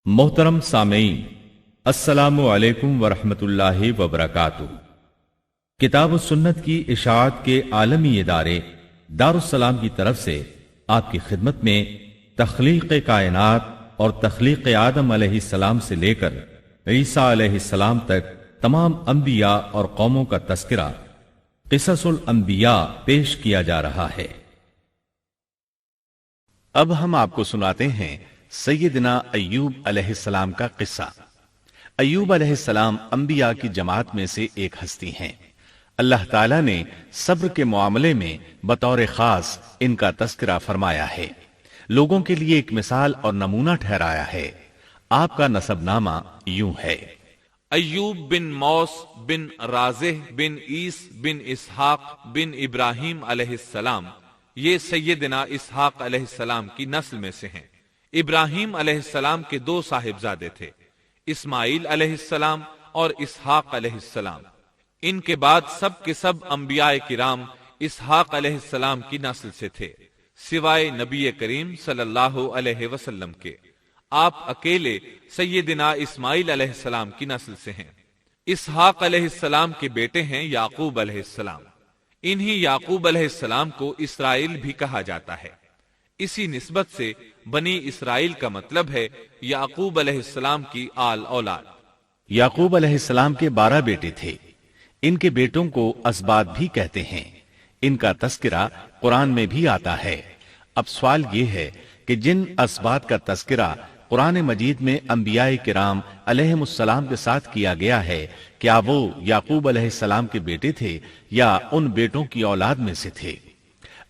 محترم سامعین، السلام علیکم ورحمۃ اللہ وبرکاتہ۔ کتاب و سنت کی اشاعت کے عالمی ادارے دارالسلام کی طرف سے آپ کی خدمت میں تخلیق کائنات اور تخلیق آدم علیہ السلام سے لے کر عیسیٰ علیہ السلام تک تمام انبیاء اور قوموں کا تذکرہ قصص الانبیاء پیش کیا جا رہا ہے۔ اب ہم آپ کو سناتے ہیں سیدنا ایوب علیہ السلام کا قصہ۔ ایوب علیہ السلام انبیاء کی جماعت میں سے ایک ہستی ہیں۔ اللہ تعالیٰ نے صبر کے معاملے میں بطور خاص ان کا تذکرہ فرمایا ہے، لوگوں کے لیے ایک مثال اور نمونہ ٹھہرایا ہے۔ آپ کا نسب نامہ یوں ہے: ایوب بن موس بن رازح بن عیس بن اسحاق بن ابراہیم علیہ السلام، یہ سیدنا اسحاق علیہ السلام کی نسل میں سے ہیں۔ ابراہیم علیہ السلام کے دو صاحبزادے تھے، اسماعیل علیہ السلام اور اسحاق علیہ السلام۔ ان کے بعد سب کے سب انبیاء کرام اسحاق علیہ السلام کی نسل سے تھے، سوائے نبی کریم صلی اللہ علیہ وسلم کے۔ آپ اکیلے سیدنا اسماعیل علیہ السلام کی نسل سے ہیں۔ اسحاق علیہ السلام کے بیٹے ہیں یعقوب علیہ السلام۔ انہی یعقوب علیہ السلام کو اسرائیل بھی کہا جاتا ہے۔ اسی نسبت سے بنی اسرائیل کا مطلب ہے یعقوب علیہ السلام کی آل اولاد۔ یعقوب علیہ السلام کے 12 بیٹے تھے۔ ان کے بیٹوں کو اسباط بھی کہتے ہیں۔ ان کا تذکرہ قرآن میں بھی آتا ہے۔ اب سوال یہ ہے کہ جن اسباط کا تذکرہ قرآن مجید میں انبیاء کرام علیہم السلام کے ساتھ کیا گیا ہے، کیا وہ یعقوب علیہ السلام کے بیٹے تھے یا ان بیٹوں کی اولاد میں سے تھے؟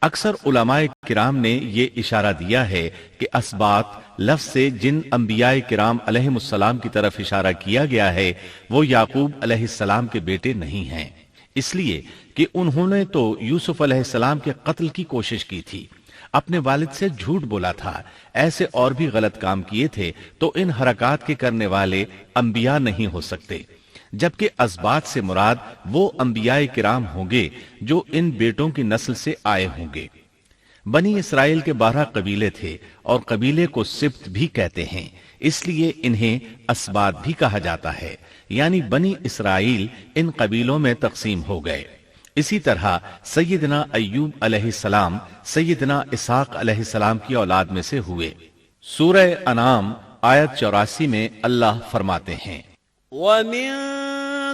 اکثر علماء کرام نے یہ اشارہ دیا ہے کہ اسباط لفظ سے جن انبیاء کرام علیہم السلام کی طرف اشارہ کیا گیا ہے وہ یعقوب علیہ السلام کے بیٹے نہیں ہیں، اس لیے کہ انہوں نے تو یوسف علیہ السلام کے قتل کی کوشش کی تھی، اپنے والد سے جھوٹ بولا تھا، ایسے اور بھی غلط کام کیے تھے، تو ان حرکات کے کرنے والے انبیاء نہیں ہو سکتے، جبکہ اسباط سے مراد وہ انبیاء کرام ہوں گے جو ان بیٹوں کی نسل سے آئے ہوں گے۔ بنی اسرائیل کے 12 قبیلے تھے اور قبیلے کو سبت بھی کہتے ہیں، اس لیے انہیں اسباط بھی کہا جاتا ہے، یعنی بنی اسرائیل ان قبیلوں میں تقسیم ہو گئے۔ اسی طرح سیدنا ایوب علیہ السلام سیدنا اسحاق علیہ السلام کی اولاد میں سے ہوئے۔ سورہ انعام آیت 84 میں اللہ فرماتے ہیں: وَمِن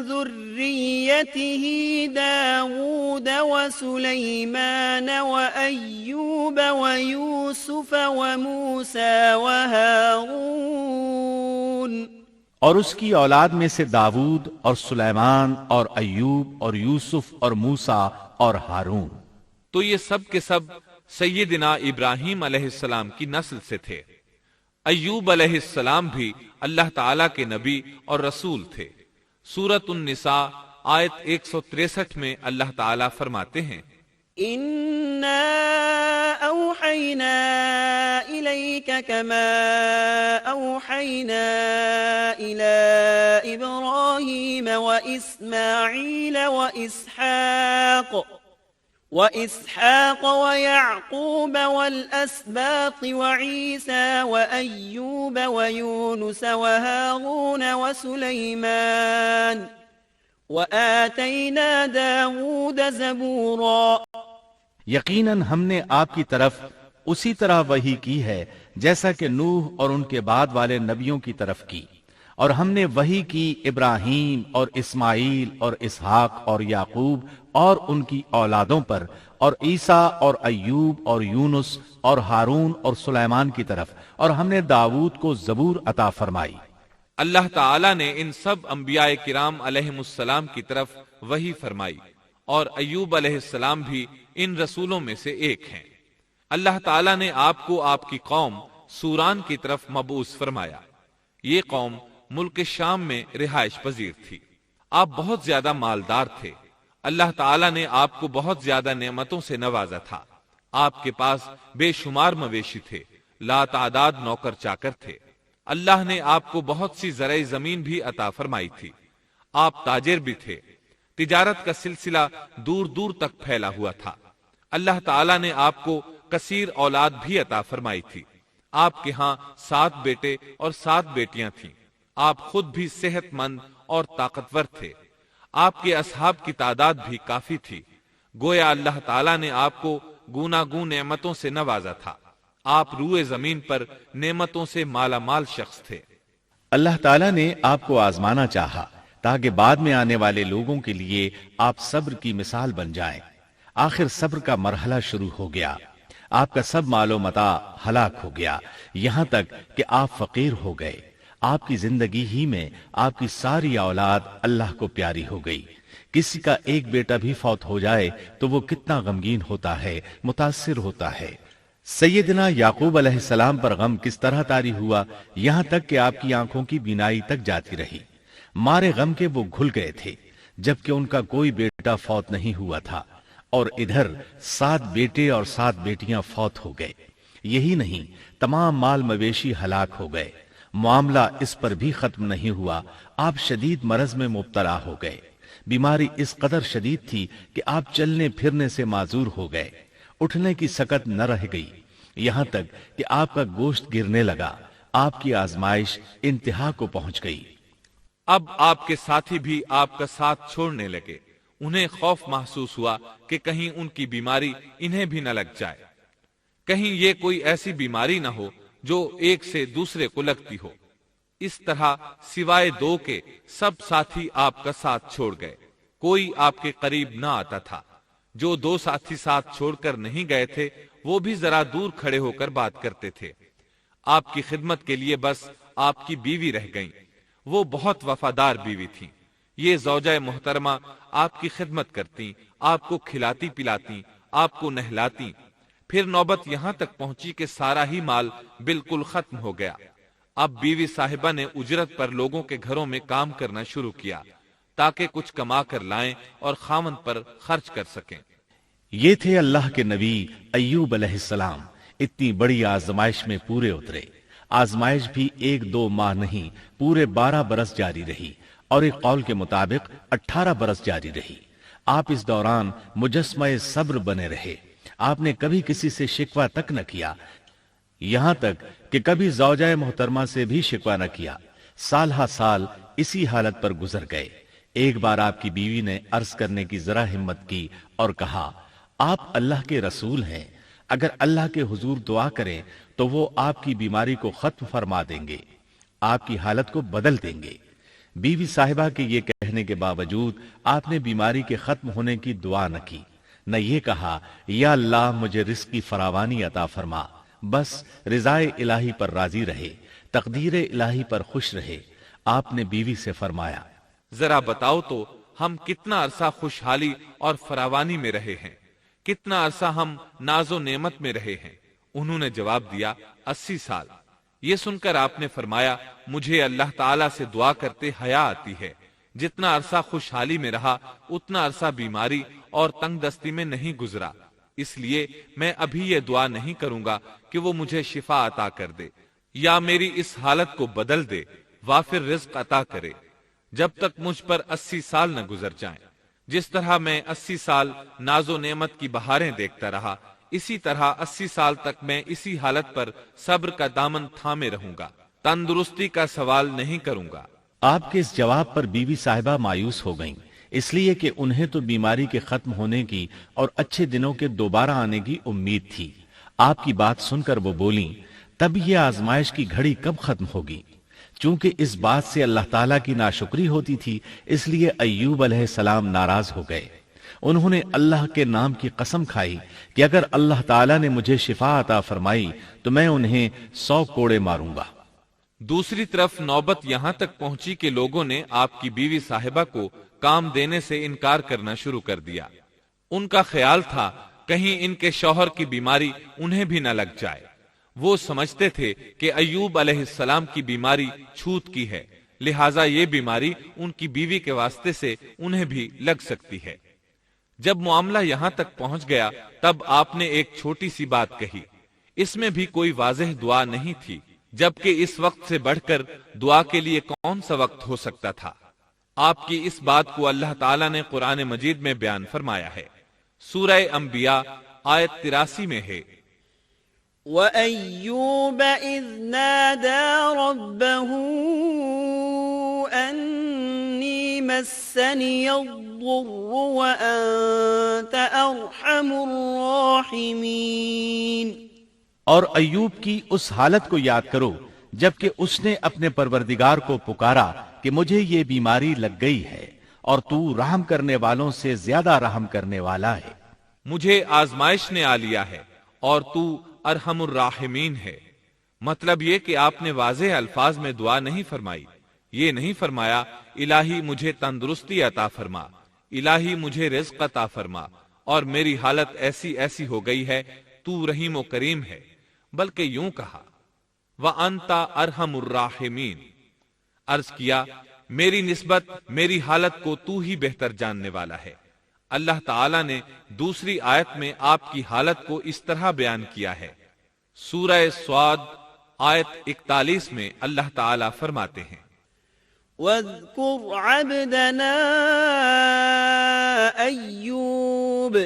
ذُرِّيَّتِهِ دَاوُودَ وَسُلَيْمَانَ وَأَيُّوبَ وَيُوسُفَ وَمُوسَى وَهَارُونَ، اور اس کی اولاد میں سے داود اور سلیمان اور ایوب اور یوسف اور موسیٰ اور ہارون۔ تو یہ سب کے سب سیدنا ابراہیم علیہ السلام کی نسل سے تھے۔ ایوب علیہ السلام بھی اللہ تعالیٰ کے نبی اور رسول تھے۔ سورۃ النساء آیت 163 میں اللہ تعالیٰ فرماتے ہیں: إِنَّا أَوْحَيْنَا إِلَيْكَ كَمَا أَوْحَيْنَا إِلَىٰ إِبْرَاهِيمَ وَإِسْمَاعِيلَ وَإِسْحَاقَ وَيَعْقُوبَ وَالْأَسْبَاطِ وَعِيسَى وَأَيُّوبَ وَيُونُسَ وَهَارُونَ وَسُلَيْمَانَ وَآتَيْنَا دَاوُودَ زَبُورًا۔ یقیناً ہم نے آپ کی طرف اسی طرح وحی کی ہے جیسا کہ نوح اور ان کے بعد والے نبیوں کی طرف کی، اور ہم نے وحی کی ابراہیم اور اسماعیل اور اسحاق اور یعقوب اور ان کی اولادوں پر، اور عیسیٰ اور ایوب اور یونس اور ہارون اور سلیمان کی طرف، اور ہم نے داود کو زبور عطا فرمائی۔ اللہ تعالیٰ نے ان سب انبیاء کرام علیہم السلام کی طرف وحی فرمائی، اور ایوب علیہ السلام بھی ان رسولوں میں سے ایک ہیں۔ اللہ تعالیٰ نے آپ کو آپ کی قوم سوران کی طرف مبعوث فرمایا۔ یہ قوم ملک شام میں رہائش پذیر تھی۔ آپ بہت زیادہ مالدار تھے۔ اللہ تعالیٰ نے آپ کو بہت زیادہ نعمتوں سے نوازا تھا۔ آپ کے پاس بے شمار مویشی تھے، لا تعداد نوکر چاکر تھے۔ اللہ نے آپ کو بہت سی زرعی زمین بھی عطا فرمائی تھی۔ آپ تاجر بھی تھے۔ تجارت کا سلسلہ دور دور تک پھیلا ہوا تھا۔ اللہ تعالیٰ نے آپ کو کثیر اولاد بھی عطا فرمائی تھی۔ آپ کے ہاں 7 بیٹے اور 7 بیٹیاں تھیں۔ آپ خود بھی صحت مند اور طاقتور تھے۔ آپ کے اصحاب کی تعداد بھی کافی تھی۔ گویا اللہ تعالیٰ نے آپ کو گوناگون نعمتوں سے نوازا تھا۔ آپ روئے زمین پر نعمتوں سے مالا مال شخص تھے۔ اللہ تعالیٰ نے آپ کو آزمانا چاہا تاکہ بعد میں آنے والے لوگوں کے لیے آپ صبر کی مثال بن جائیں۔ آخر صبر کا مرحلہ شروع ہو گیا۔ آپ کا سب مال و متاع ہلاک ہو گیا، یہاں تک کہ آپ فقیر ہو گئے۔ آپ کی زندگی ہی میں آپ کی ساری اولاد اللہ کو پیاری ہو گئی۔ کسی کا ایک بیٹا بھی فوت ہو جائے تو وہ کتنا غمگین ہوتا ہے، متاثر ہوتا ہے۔ سیدنا یعقوب علیہ السلام پر غم کس طرح طاری ہوا، یہاں تک کہ آپ کی آنکھوں کی بینائی تک جاتی رہی۔ مارے غم کے وہ گھل گئے تھے، جبکہ ان کا کوئی بیٹا فوت نہیں ہوا تھا، اور ادھر 7 بیٹے اور 7 بیٹیاں فوت ہو گئے۔ یہی نہیں، تمام مال مویشی ہلاک ہو گئے۔ معاملہ اس پر بھی ختم نہیں ہوا، آپ شدید مرض میں مبتلا ہو گئے۔ بیماری اس قدر شدید تھی کہ آپ چلنے پھرنے سے معذور ہو گئے، اٹھنے کی سکت نہ رہ گئی، یہاں تک کہ آپ کا گوشت گرنے لگا۔ آپ کی آزمائش انتہا کو پہنچ گئی۔ اب آپ کے ساتھی بھی آپ کا ساتھ چھوڑنے لگے۔ انہیں خوف محسوس ہوا کہ کہیں ان کی بیماری انہیں بھی نہ لگ جائے، کہیں یہ کوئی ایسی بیماری نہ ہو جو ایک سے دوسرے کو لگتی ہو۔ اس طرح سوائے 2 کے سب ساتھی آپ کا ساتھ چھوڑ گئے، کوئی آپ کے قریب نہ آتا تھا۔ جو 2 ساتھی ساتھ چھوڑ کر نہیں گئے تھے وہ بھی ذرا دور کھڑے ہو کر بات کرتے تھے۔ آپ کی خدمت کے لیے بس آپ کی بیوی رہ گئیں۔ وہ بہت وفادار بیوی تھیں۔ یہ زوجہ محترمہ آپ کی خدمت کرتی، آپ کو کھلاتی پلاتی، آپ کو نہلاتی۔ پھر نوبت یہاں تک پہنچی کہ سارا ہی مال بالکل ختم ہو گیا۔ اب بیوی صاحبہ نے اجرت پر لوگوں کے گھروں میں کام کرنا شروع کیا تاکہ کچھ کما کر لائیں اور خاوند پر خرچ کر سکیں۔ یہ تھے اللہ کے نبی ایوب علیہ السلام، اتنی بڑی آزمائش میں پورے اترے۔ آزمائش بھی 1-2 ماہ نہیں، پورے 12 برس جاری رہی، اور ایک قول کے مطابق 18 برس جاری رہی۔ آپ اس دوران مجسمہ صبر بنے رہے۔ آپ نے کبھی کسی سے شکوہ تک نہ کیا، یہاں تک کہ کبھی زوجہ محترمہ سے بھی شکوہ نہ کیا۔ سال ہا سال اسی حالت پر گزر گئے۔ ایک بار آپ کی بیوی نے عرض کرنے کی ذرا ہمت کی اور کہا، آپ اللہ کے رسول ہیں، اگر اللہ کے حضور دعا کریں تو وہ آپ کی بیماری کو ختم فرما دیں گے، آپ کی حالت کو بدل دیں گے۔ بیوی صاحبہ کے یہ کہنے کے باوجود آپ نے بیماری کے ختم ہونے کی دعا نہ کی، نہ یہ کہا یا اللہ مجھے رزق کی فراوانی عطا فرما، بس رضائے الہی پر راضی رہے، تقدیر الہی پر خوش رہے۔ آپ نے بیوی سے فرمایا، ذرا بتاؤ تو ہم کتنا عرصہ خوشحالی اور فراوانی میں رہے ہیں، کتنا عرصہ ہم ناز و نعمت میں رہے ہیں؟ انہوں نے جواب دیا، 80 سال۔ یہ سن کر آپ نے فرمایا، مجھے اللہ تعالیٰ سے دعا کرتے حیا آتی ہے، جتنا عرصہ خوشحالی میں رہا اتنا عرصہ بیماری اور تنگ دستی میں نہیں گزرا، اس لیے میں ابھی یہ دعا نہیں کروں گا کہ وہ مجھے شفا عطا کر دے یا میری اس حالت کو بدل دے، وافر رزق عطا کرے، جب تک مجھ پر 80 سال نہ گزر جائیں۔ جس طرح میں 80 سال ناز و نعمت کی بہاریں دیکھتا رہا، اسی طرح 80 سال تک میں اسی حالت پر صبر کا دامن تھامے رہوں گا، تندرستی کا سوال نہیں کروں گا۔ آپ کے اس جواب پر بیوی صاحبہ مایوس ہو گئیں، اس لیے کہ انہیں تو بیماری کے ختم ہونے کی اور اچھے دنوں کے دوبارہ آنے کی امید تھی۔ آپ کی بات سن کر وہ بولیں، تب یہ آزمائش کی گھڑی کب ختم ہوگی؟ چونکہ اس بات سے اللہ تعالیٰ کی ناشکری ہوتی تھی، اس لیے ایوب علیہ السلام ناراض ہو گئے۔ انہوں نے اللہ کے نام کی قسم کھائی کہ اگر اللہ تعالیٰ نے مجھے شفا عطا فرمائی تو میں انہیں 100 کوڑے ماروں گا۔ دوسری طرف نوبت یہاں تک پہنچی کہ لوگوں نے آپ کی بیوی صاحبہ کو کام دینے سے انکار کرنا شروع کر دیا۔ ان کا خیال تھا کہیں ان کے شوہر کی بیماری انہیں بھی نہ لگ جائے۔ وہ سمجھتے تھے کہ ایوب علیہ السلام کی بیماری چھوت کی ہے، لہٰذا یہ بیماری ان کی بیوی کے واسطے سے انہیں بھی لگ سکتی ہے۔ جب معاملہ یہاں تک پہنچ گیا تب آپ نے ایک چھوٹی سی بات کہی، اس میں بھی کوئی واضح دعا نہیں تھی، جبکہ اس وقت سے بڑھ کر دعا کے لیے کون سا وقت ہو سکتا تھا؟ آپ کی اس بات کو اللہ تعالیٰ نے قرآن مجید میں بیان فرمایا ہے۔ سورہ انبیاء آیت 83 میں ہے، وَأَيُّوبَ إِذْ نَادَى رَبَّهُ أَنِّي مَسَّنِيَ الضُّرُّ وَأَنْتَ أَرْحَمُ الرَّاحِمِينَ۔ اور ایوب کی اس حالت کو یاد کرو جبکہ اس نے اپنے پروردگار کو پکارا کہ مجھے یہ بیماری لگ گئی ہے اور تو رحم کرنے والوں سے زیادہ رحم کرنے والا ہے۔ مجھے آزمائش نے آ لیا ہے اور تو ارحم الراحمین ہے۔ مطلب یہ کہ آپ نے واضح الفاظ میں دعا نہیں فرمائی، یہ نہیں فرمایا الہی مجھے تندرستی عطا فرما، الہی مجھے رزق عطا فرما اور میری حالت ایسی ایسی ہو گئی ہے، تو رحیم و کریم ہے، بلکہ یوں کہا وَأَنْتَ أَرْحَمُ الرَّاحِمِينَ، عرض کیا میری نسبت میری حالت کو تو ہی بہتر جاننے والا ہے۔ اللہ تعالیٰ نے دوسری آیت میں آپ کی حالت کو اس طرح بیان کیا ہے۔ سورہ صاد آیت 41 میں اللہ تعالیٰ فرماتے ہیں وَاذْكُرْ عَبْدَنَا أَيُّوبَ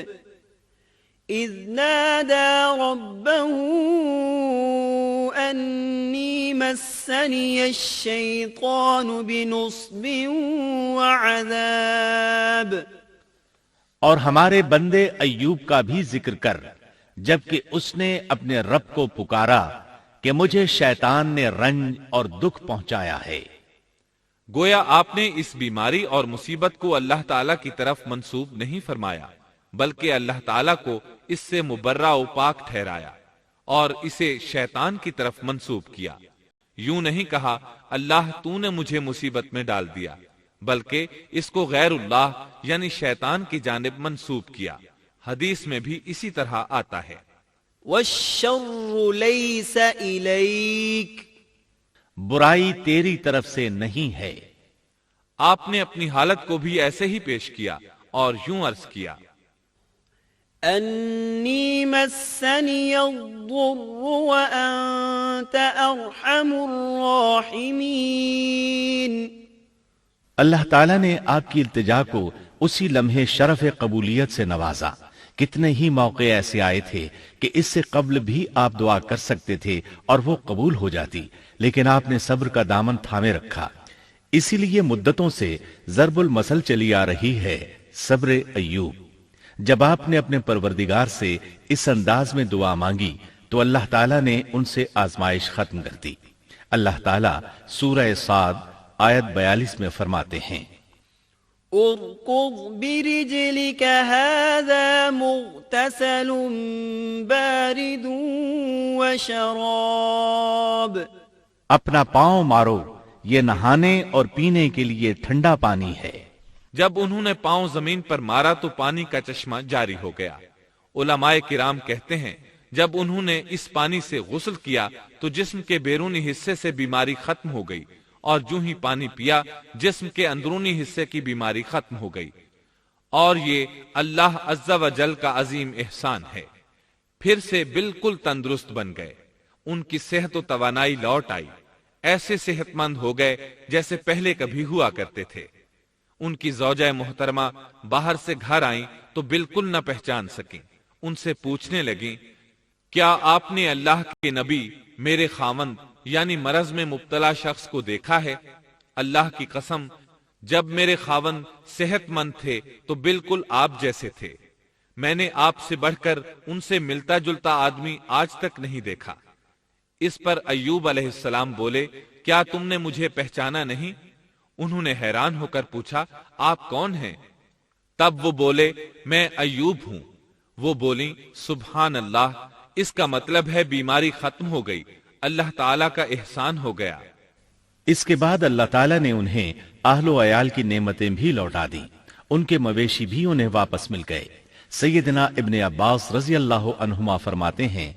إِذْ نَادَى رَبَّهُ أَنِّي مَسَّنِيَ الشَّيْطَانُ بِنُصْبٍ وَعَذَابٍ۔ اور ہمارے بندے ایوب کا بھی ذکر کر جبکہ اس نے اپنے رب کو پکارا کہ مجھے شیطان نے رنج اور دکھ پہنچایا ہے۔ گویا آپ نے اس بیماری اور مصیبت کو اللہ تعالیٰ کی طرف منسوب نہیں فرمایا، بلکہ اللہ تعالیٰ کو اس سے مبرہ و پاک ٹھہرایا اور اسے شیطان کی طرف منسوب کیا۔ یوں نہیں کہا اللہ تو نے مجھے مصیبت میں ڈال دیا، بلکہ اس کو غیر اللہ یعنی شیطان کی جانب منسوب کیا۔ حدیث میں بھی اسی طرح آتا ہے وَالشَّرُّ لَيْسَ إِلَيْكَ، برائی تیری طرف سے نہیں ہے۔ آپ نے اپنی حالت کو بھی ایسے ہی پیش کیا اور یوں عرض کیا أَنِّي مَسَّنِيَ الضُّرُّ وَأَنْتَ أَرْحَمُ الرَّاحِمِينَ۔ اللہ تعالیٰ نے آپ کی التجا کو اسی لمحے شرف قبولیت سے نوازا۔ کتنے ہی موقع ایسے آئے تھے کہ اس سے قبل بھی آپ دعا کر سکتے تھے اور وہ قبول ہو جاتی، لیکن آپ نے صبر کا دامن تھامے رکھا۔ اسی لیے مدتوں سے ضرب المثل چلی آ رہی ہے صبر ایوب۔ جب آپ نے اپنے پروردگار سے اس انداز میں دعا مانگی تو اللہ تعالیٰ نے ان سے آزمائش ختم کر دی۔ اللہ تعالیٰ سورہ صاد آیت 42 میں فرماتے ہیں اركض برجلك هذا مغتسل بارد وشراب۔ اپنا پاؤں مارو، یہ نہانے اور پینے کے لیے ٹھنڈا پانی ہے۔ جب انہوں نے پاؤں زمین پر مارا تو پانی کا چشمہ جاری ہو گیا۔ علماء کرام کہتے ہیں جب انہوں نے اس پانی سے غسل کیا تو جسم کے بیرونی حصے سے بیماری ختم ہو گئی، اور جو ہی پانی پیا جسم کے اندرونی حصے کی بیماری ختم ہو گئی، اور یہ اللہ عز و جل کا عظیم احسان ہے۔ پھر سے بالکل تندرست بن گئے، ان کی صحت و توانائی لوٹ آئی، ایسے صحت مند ہو گئے جیسے پہلے کبھی ہوا کرتے تھے۔ ان کی زوجہ محترمہ باہر سے گھر آئیں تو بالکل نہ پہچان سکیں۔ ان سے پوچھنے لگیں کیا آپ نے اللہ کے نبی میرے خاوند یعنی مرض میں مبتلا شخص کو دیکھا ہے؟ اللہ کی قسم جب میرے خاوند صحت مند تھے تو بالکل آپ جیسے تھے، میں نے آپ سے بڑھ کر ان سے ملتا جلتا آدمی آج تک نہیں دیکھا۔ اس پر ایوب علیہ السلام بولے کیا تم نے مجھے پہچانا نہیں؟ انہوں نے حیران ہو کر پوچھا آپ کون ہیں؟ تب وہ بولے میں ایوب ہوں۔ وہ بولیں سبحان اللہ، اس کا مطلب ہے بیماری ختم ہو گئی، اللہ تعالیٰ کا احسان ہو گیا۔ اس کے بعد اللہ تعالیٰ نے انہیں اہل و عیال کی نعمتیں بھی لوٹا دیں، ان کے مویشی بھی انہیں واپس مل گئے۔ سیدنا ابن عباس رضی اللہ عنہما فرماتے ہیں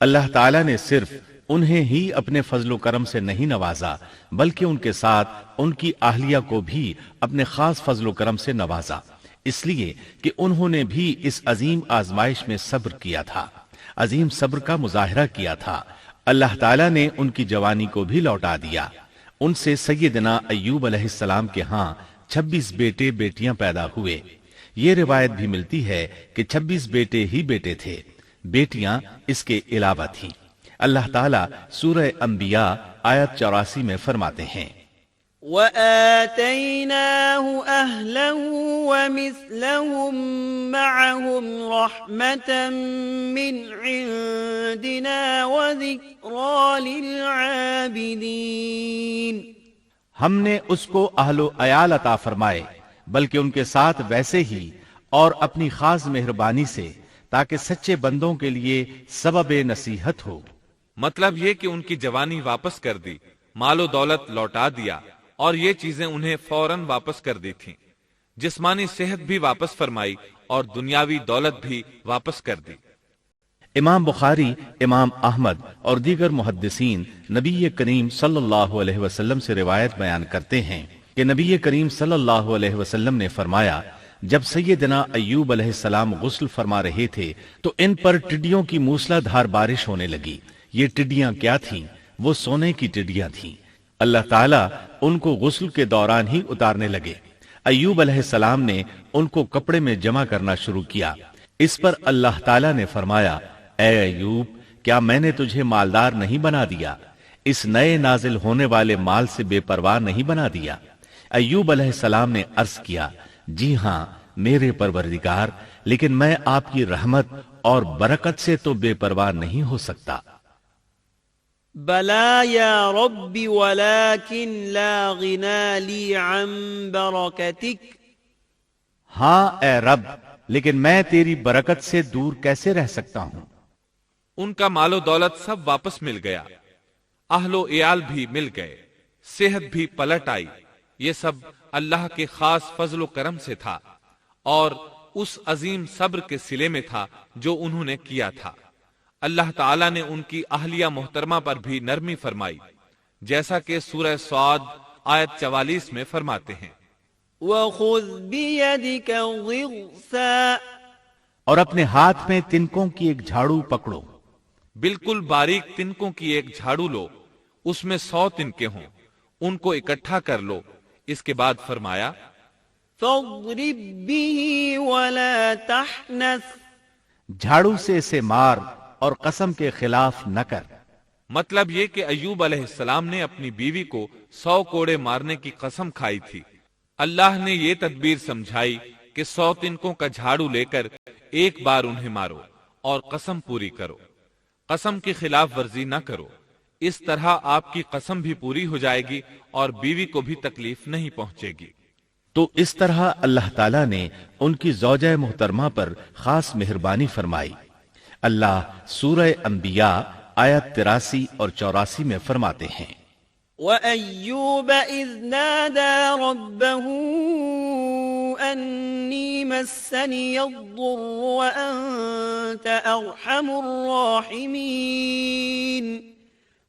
اللہ تعالیٰ نے صرف انہیں ہی اپنے فضل و کرم سے نہیں نوازا بلکہ ان کے ساتھ ان کی اہلیہ کو بھی اپنے خاص فضل و کرم سے نوازا، اس لیے کہ انہوں نے بھی اس عظیم آزمائش میں صبر کیا تھا، عظیم صبر کا مظاہرہ کیا تھا۔ اللہ تعالیٰ نے ان کی جوانی کو بھی لوٹا دیا۔ ان سے سیدنا ایوب علیہ السلام کے ہاں 26 بیٹے بیٹیاں پیدا ہوئے۔ یہ روایت بھی ملتی ہے کہ 26 بیٹے ہی بیٹے تھے، بیٹیاں اس کے علاوہ تھیں۔ اللہ تعالیٰ سورہ انبیاء آیت 84 میں فرماتے ہیں وَآتَيْنَاهُ أَهْلَهُ وَمِثْلَهُم مَّعَهُمْ رَحْمَةً مِّنْ عِندِنَا وَذِكْرَىٰ لِلْعَابِدِينَ ہم نے اس کو اہل و عیال عطا فرمائے بلکہ ان کے ساتھ ویسے ہی اور اپنی خاص مہربانی سے تاکہ سچے بندوں کے لیے سبب نصیحت ہو۔ مطلب یہ کہ ان کی جوانی واپس کر دی، مال و دولت لوٹا دیا اور یہ چیزیں انہیں فوراً واپس کر دی تھیں، جسمانی صحت بھی واپس فرمائی اور دنیاوی دولت بھی واپس کر دی۔ امام بخاری، امام احمد اور دیگر محدثین نبی کریم صلی اللہ علیہ وسلم سے روایت بیان کرتے ہیں کہ نبی کریم صلی اللہ علیہ وسلم نے فرمایا جب سیدنا ایوب علیہ السلام غسل فرما رہے تھے تو ان پر ٹڈیوں کی موسلا دھار بارش ہونے لگی۔ یہ ٹڈیاں کیا تھیں؟ وہ سونے کی ٹڈیاں تھیں۔ اللہ تعالیٰ ان کو غسل کے دوران ہی اتارنے لگے۔ ایوب علیہ السلام نے ان کو کپڑے میں جمع کرنا شروع کیا۔ اس پر اللہ تعالیٰ نے فرمایا اے ایوب، کیا میں نے تجھے مالدار نہیں بنا دیا؟ اس نئے نازل ہونے والے مال سے بے پرواہ نہیں بنا دیا؟ ایوب علیہ السلام نے عرض کیا جی ہاں میرے پروردگار، لیکن میں آپ کی رحمت اور برکت سے تو بے پرواہ نہیں ہو سکتا۔ بلا یا رب ولكن لا غنى لي عن بركتك۔ ہاں اے رب، لیکن میں تیری برکت سے دور کیسے رہ سکتا ہوں؟ ان کا مال و دولت سب واپس مل گیا، اہل و عیال بھی مل گئے، صحت بھی پلٹ آئی۔ یہ سب اللہ کے خاص فضل و کرم سے تھا اور اس عظیم صبر کے صلے میں تھا جو انہوں نے کیا تھا۔ اللہ تعالیٰ نے ان کی اہلیہ محترمہ پر بھی نرمی فرمائی، جیسا کہ سورہ صاد آیت 44 میں فرماتے ہیں وَخُذْ بِيَدِكَ ضِغْثًا۔ اور اپنے ہاتھ میں تنکوں کی ایک جھاڑو پکڑو۔ بالکل باریک تنکوں کی ایک جھاڑو لو، اس میں 100 تنکے ہوں، ان کو اکٹھا کر لو۔ اس کے بعد فرمایا فَاضْرِبْ بِهِ وَلَا تَحْنَثْ۔ جھاڑو سے اسے مار اور قسم کے خلاف نہ کر۔ مطلب یہ کہ ایوب علیہ السلام نے اپنی بیوی کو 100 کوڑے مارنے کی قسم کھائی تھی۔ اللہ نے یہ تدبیر سمجھائی کہ 100 تنکوں کا جھاڑو لے کر ایک بار انہیں مارو اور قسم پوری کرو، قسم کی خلاف ورزی نہ کرو۔ اس طرح آپ کی قسم بھی پوری ہو جائے گی اور بیوی کو بھی تکلیف نہیں پہنچے گی۔ تو اس طرح اللہ تعالیٰ نے ان کی زوجہ محترمہ پر خاص مہربانی فرمائی۔ اللہ سورہ انبیاء آیت 83 اور 84 میں فرماتے ہیں وَأَيُّوبَ إِذْ نَادَى رَبَّهُ أَنِّي مَسَّنِيَ الضُّرُّ وَأَنْتَ أَرْحَمُ الرَّاحِمِينَ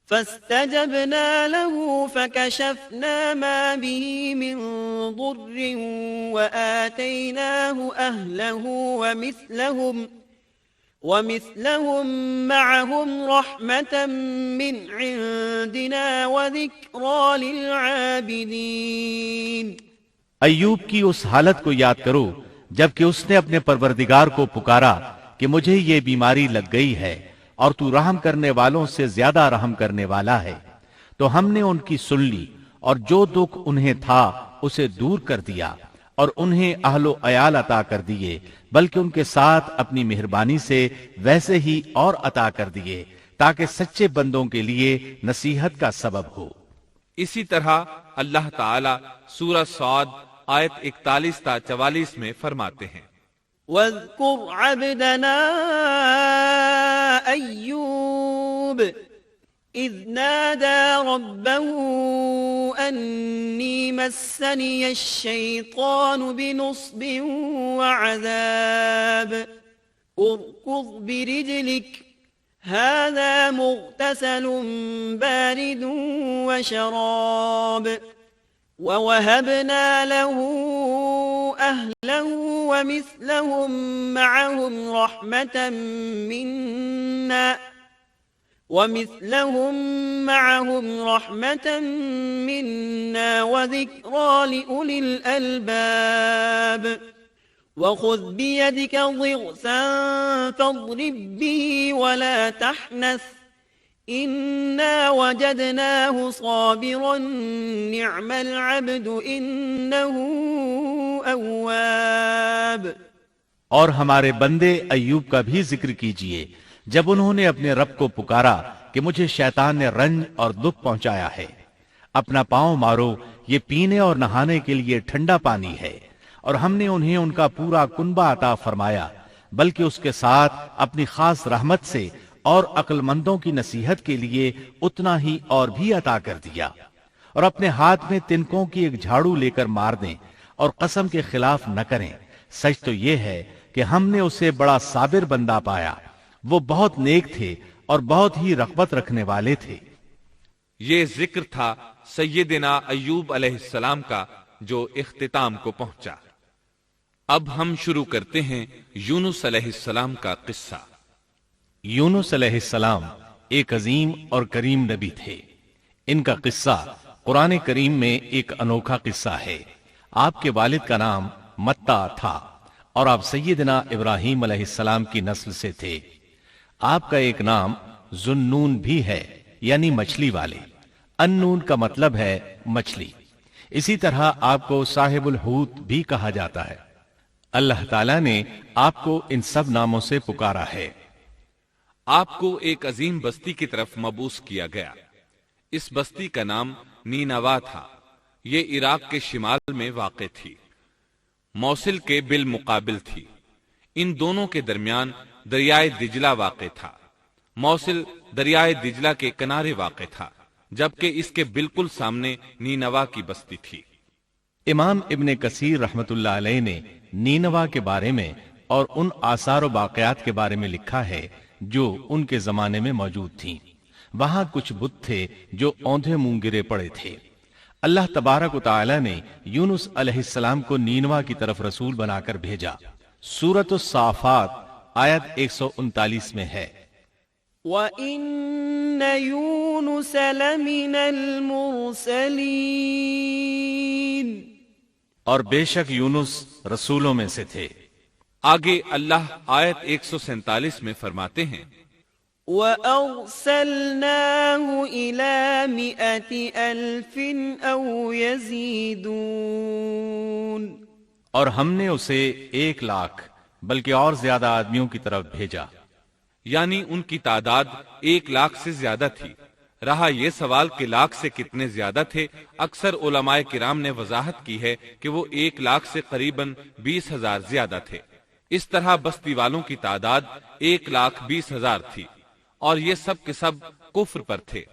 فَاسْتَجَبْنَا لَهُ فَكَشَفْنَا مَا بِهِ مِنْ ضُرٍّ وَآتَيْنَاهُ أَهْلَهُ وَمِثْلَهُمْ مَعَهُمْ رَحْمَةً مِّنْ عِنْدِنَا وَذِكْرَىٰ لِلْعَابِدِينَ۔ ایوب کی اس حالت کو یاد کرو جبکہ اس نے اپنے پروردگار کو پکارا کہ مجھے یہ بیماری لگ گئی ہے اور تو رحم کرنے والوں سے زیادہ رحم کرنے والا ہے۔ تو ہم نے ان کی سن لی اور جو دکھ انہیں تھا اسے دور کر دیا اور انہیں اہل و عیال عطا کر دیے، بلکہ ان کے ساتھ اپنی مہربانی سے ویسے ہی اور عطا کر دیے تاکہ سچے بندوں کے لیے نصیحت کا سبب ہو۔ اسی طرح اللہ تعالی سورہ صاد آیت 41 تا 44 میں فرماتے ہیں وَاذْكُرْ عَبْدَنَا أَيُّوبَ إِذْ نَادَى رَبَّهُ أَنِّي مَسَّنِيَ الشَّيْطَانُ بِنُصْبٍ وَعَذَابٍ ارْكُضْ بِرِجْلِكَ هَذَا مُغْتَسَلٌ بَارِدٌ وَشَرَابٌ وَوَهَبْنَا لَهُ أَهْلَهُ وَمِثْلَهُم مَّعَهُمْ رَحْمَةً مِّنَّا وَذِكْرَىٰ لِأُولِي الْأَلْبَابِ وَخُذْ بِيَدِكَ ضِغْثًا فَاضْرِب بِّهِ وَلَا تَحْنَثْ إنا وجدناه صابرا نعم العبد إنه أواب. اور ہمارے بندے ایوب کا بھی ذکر کیجئے جب انہوں نے اپنے رب کو پکارا کہ مجھے شیطان نے رنج اور دکھ پہنچایا ہے. اپنا پاؤں مارو، یہ پینے اور نہانے کے لیے ٹھنڈا پانی ہے، اور ہم نے انہیں ان کا پورا کنبہ عطا فرمایا، بلکہ اس کے ساتھ اپنی خاص رحمت سے اور عقل مندوں کی نصیحت کے لیے اتنا ہی اور بھی عطا کر دیا. اور اپنے ہاتھ میں تنکوں کی ایک جھاڑو لے کر مار دیں اور قسم کے خلاف نہ کریں. سچ تو یہ ہے کہ ہم نے اسے بڑا صابر بندہ پایا. وہ بہت نیک تھے اور بہت ہی رغبت رکھنے والے تھے. یہ ذکر تھا سیدنا ایوب علیہ السلام کا جو اختتام کو پہنچا. اب ہم شروع کرتے ہیں یونس علیہ السلام کا قصہ. یونس علیہ السلام ایک عظیم اور کریم نبی تھے. ان کا قصہ قرآن کریم میں ایک انوکھا قصہ ہے. آپ کے والد کا نام متا تھا اور آپ سیدنا ابراہیم علیہ السلام کی نسل سے تھے. آپ کا ایک نام ذوالنون بھی ہے، یعنی مچھلی والے. النون کا مطلب ہے مچھلی. اسی طرح آپ کو صاحب الحوت بھی کہا جاتا ہے. اللہ تعالیٰ نے آپ کو ان سب ناموں سے پکارا ہے. آپ کو ایک عظیم بستی کی طرف مبعوث کیا گیا. اس بستی کا نام نینوا تھا. یہ عراق کے شمال میں واقع تھی، موصل کے بالمقابل تھی. ان دونوں کے درمیان دریائے دجلہ واقع تھا. موصل دریائے دجلہ کے کنارے واقع تھا، جبکہ اس کے بالکل سامنے نینوا کی بستی تھی. امام ابن کثیر رحمت اللہ علیہ نے نینوا کے بارے میں اور ان آثار و باقیات کے بارے میں لکھا ہے جو ان کے زمانے میں موجود تھیں. وہاں کچھ بت تھے جو اوندھے منہ گرے پڑے تھے. اللہ تبارک و تعالی نے یونس علیہ السلام کو نینوا کی طرف رسول بنا کر بھیجا. سورۃ الصافات آیت 139 میں ہے، وَإِنَّ يُونُسَ لَمِنَ الْمُرْسَلِينَ. اور بے شک یونس رسولوں میں سے تھے. آگے اللہ آیت 147 میں فرماتے ہیں، وَأَرْسَلْنَاهُ إِلَى 100,000 أَوْ يَزِيدُونَ. اور ہم نے اسے 100,000 بلکہ اور زیادہ آدمیوں کی طرف بھیجا. یعنی ان کی تعداد 100,000 سے زیادہ تھی. رہا یہ سوال کہ لاکھ سے کتنے زیادہ تھے، اکثر علماء کرام نے وضاحت کی ہے کہ وہ 100,000 سے قریباً 20,000 زیادہ تھے. اس طرح بستی والوں کی تعداد 1,20,000 تھی، اور یہ سب کے سب کفر پر تھے.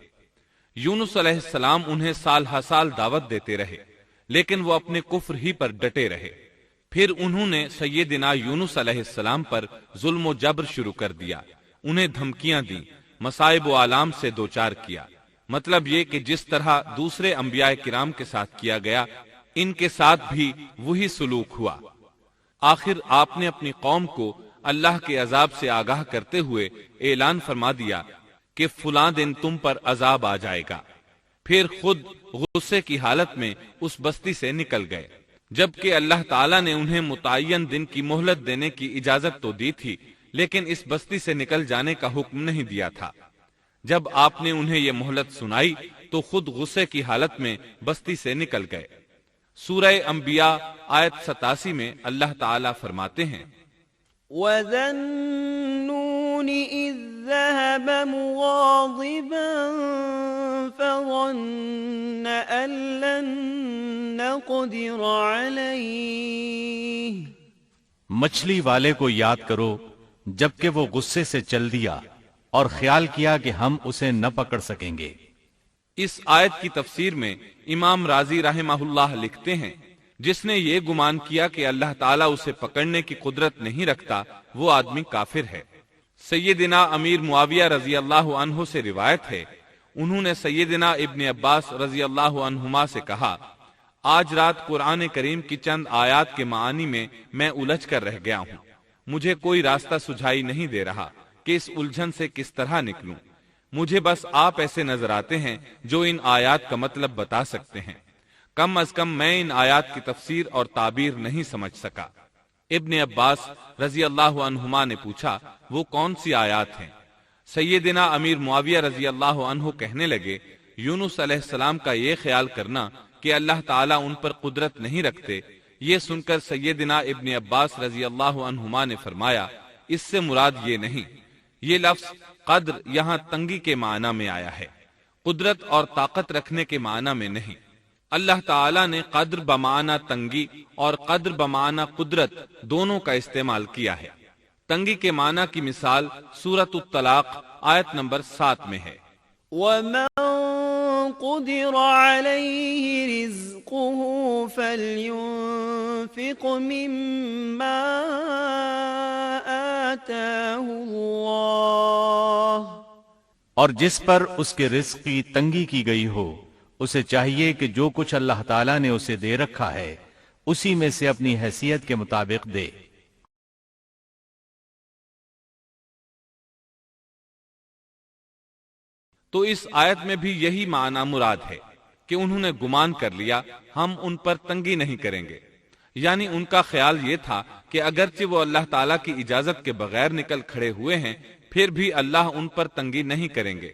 یونس علیہ السلام انہیں سال ہر سال دعوت دیتے رہے، لیکن وہ اپنے کفر ہی پر ڈٹے رہے. پھر انہوں نے سیدنا یونس علیہ السلام پر ظلم و جبر شروع کر دیا. انہیں دھمکیاں دیں، مصائب و آلام سے دوچار کیا. مطلب یہ کہ جس طرح دوسرے انبیاء کرام کے ساتھ کیا گیا، ان کے ساتھ بھی وہی سلوک ہوا. آخر آپ نے اپنی قوم کو اللہ کے عذاب سے آگاہ کرتے ہوئے اعلان فرما دیا کہ فلاں دن تم پر عذاب آ جائے گا. پھر خود غصے کی حالت میں اس بستی سے نکل گئے، جبکہ اللہ تعالیٰ نے انہیں متعین دن کی مہلت دینے کی اجازت تو دی تھی، لیکن اس بستی سے نکل جانے کا حکم نہیں دیا تھا. جب آپ نے انہیں یہ مہلت سنائی تو خود غصے کی حالت میں بستی سے نکل گئے. سورہ انبیاء آیت 87 میں اللہ تعالیٰ فرماتے ہیں، وَذَا النُّونِ إِذ ذَهَبَ مُغَاضِبًا فَظَنَّ أَن لَّن نَّقْدِرَ عَلَيْهِ. مچھلی والے کو یاد کرو جبکہ وہ غصے سے چل دیا اور خیال کیا کہ ہم اسے نہ پکڑ سکیں گے. اس آیت کی تفسیر میں امام رازی رحمہ اللہ لکھتے ہیں، جس نے یہ گمان کیا کہ اللہ تعالیٰ اسے پکڑنے کی قدرت نہیں رکھتا، وہ آدمی کافر ہے. سیدنا امیر معاویہ رضی اللہ عنہ سے روایت ہے، انہوں نے سیدنا ابن عباس رضی اللہ عنہما سے کہا، آج رات قرآن کریم کی چند آیات کے معانی میں الجھ کر رہ گیا ہوں. مجھے کوئی راستہ سجھائی نہیں دے رہا کہ اس الجھن سے کس طرح نکلوں. مجھے بس آپ ایسے نظر آتے ہیں جو ان آیات کا مطلب بتا سکتے ہیں. کم از کم میں ان آیات کی تفسیر اور تعبیر نہیں سمجھ سکا. ابن عباس رضی اللہ عنہما نے پوچھا، وہ کون سی آیات ہیں؟ سیدنا امیر معاویہ رضی اللہ عنہ کہنے لگے، یونس علیہ السلام کا یہ خیال کرنا کہ اللہ تعالیٰ ان پر قدرت نہیں رکھتے، یہ سن کر سیدنا ابن عباس رضی اللہ عنہما نے فرمایا، اس سے مراد یہ نہیں، یہ لفظ قدر یہاں تنگی کے معنی میں آیا ہے، قدرت اور طاقت رکھنے کے معنی میں نہیں۔ اللہ تعالیٰ نے قدر بمعنی تنگی اور قدر بمعنی قدرت دونوں کا استعمال کیا ہے۔ تنگی کے معنی کی مثال سورۃ الطلاق آیت نمبر 7 میں ہے، وَمَن قُدِرَ عَلَيْهِ رِزْقُهُ فَلْيُنْفِقْ مِمَّا آتَاهُ اللَّهُ، اور جس پر اس کے رزق کی تنگی کی گئی ہو اسے چاہیے کہ جو کچھ اللہ تعالیٰ نے اسے دے رکھا ہے اسی میں سے اپنی حیثیت کے مطابق دے۔ تو اس آیت میں بھی یہی معنی مراد ہے کہ انہوں نے گمان کر لیا ہم ان پر تنگی نہیں کریں گے، یعنی ان کا خیال یہ تھا کہ اگرچہ وہ اللہ تعالیٰ کی اجازت کے بغیر نکل کھڑے ہوئے ہیں پھر بھی اللہ ان پر تنگی نہیں کریں گے،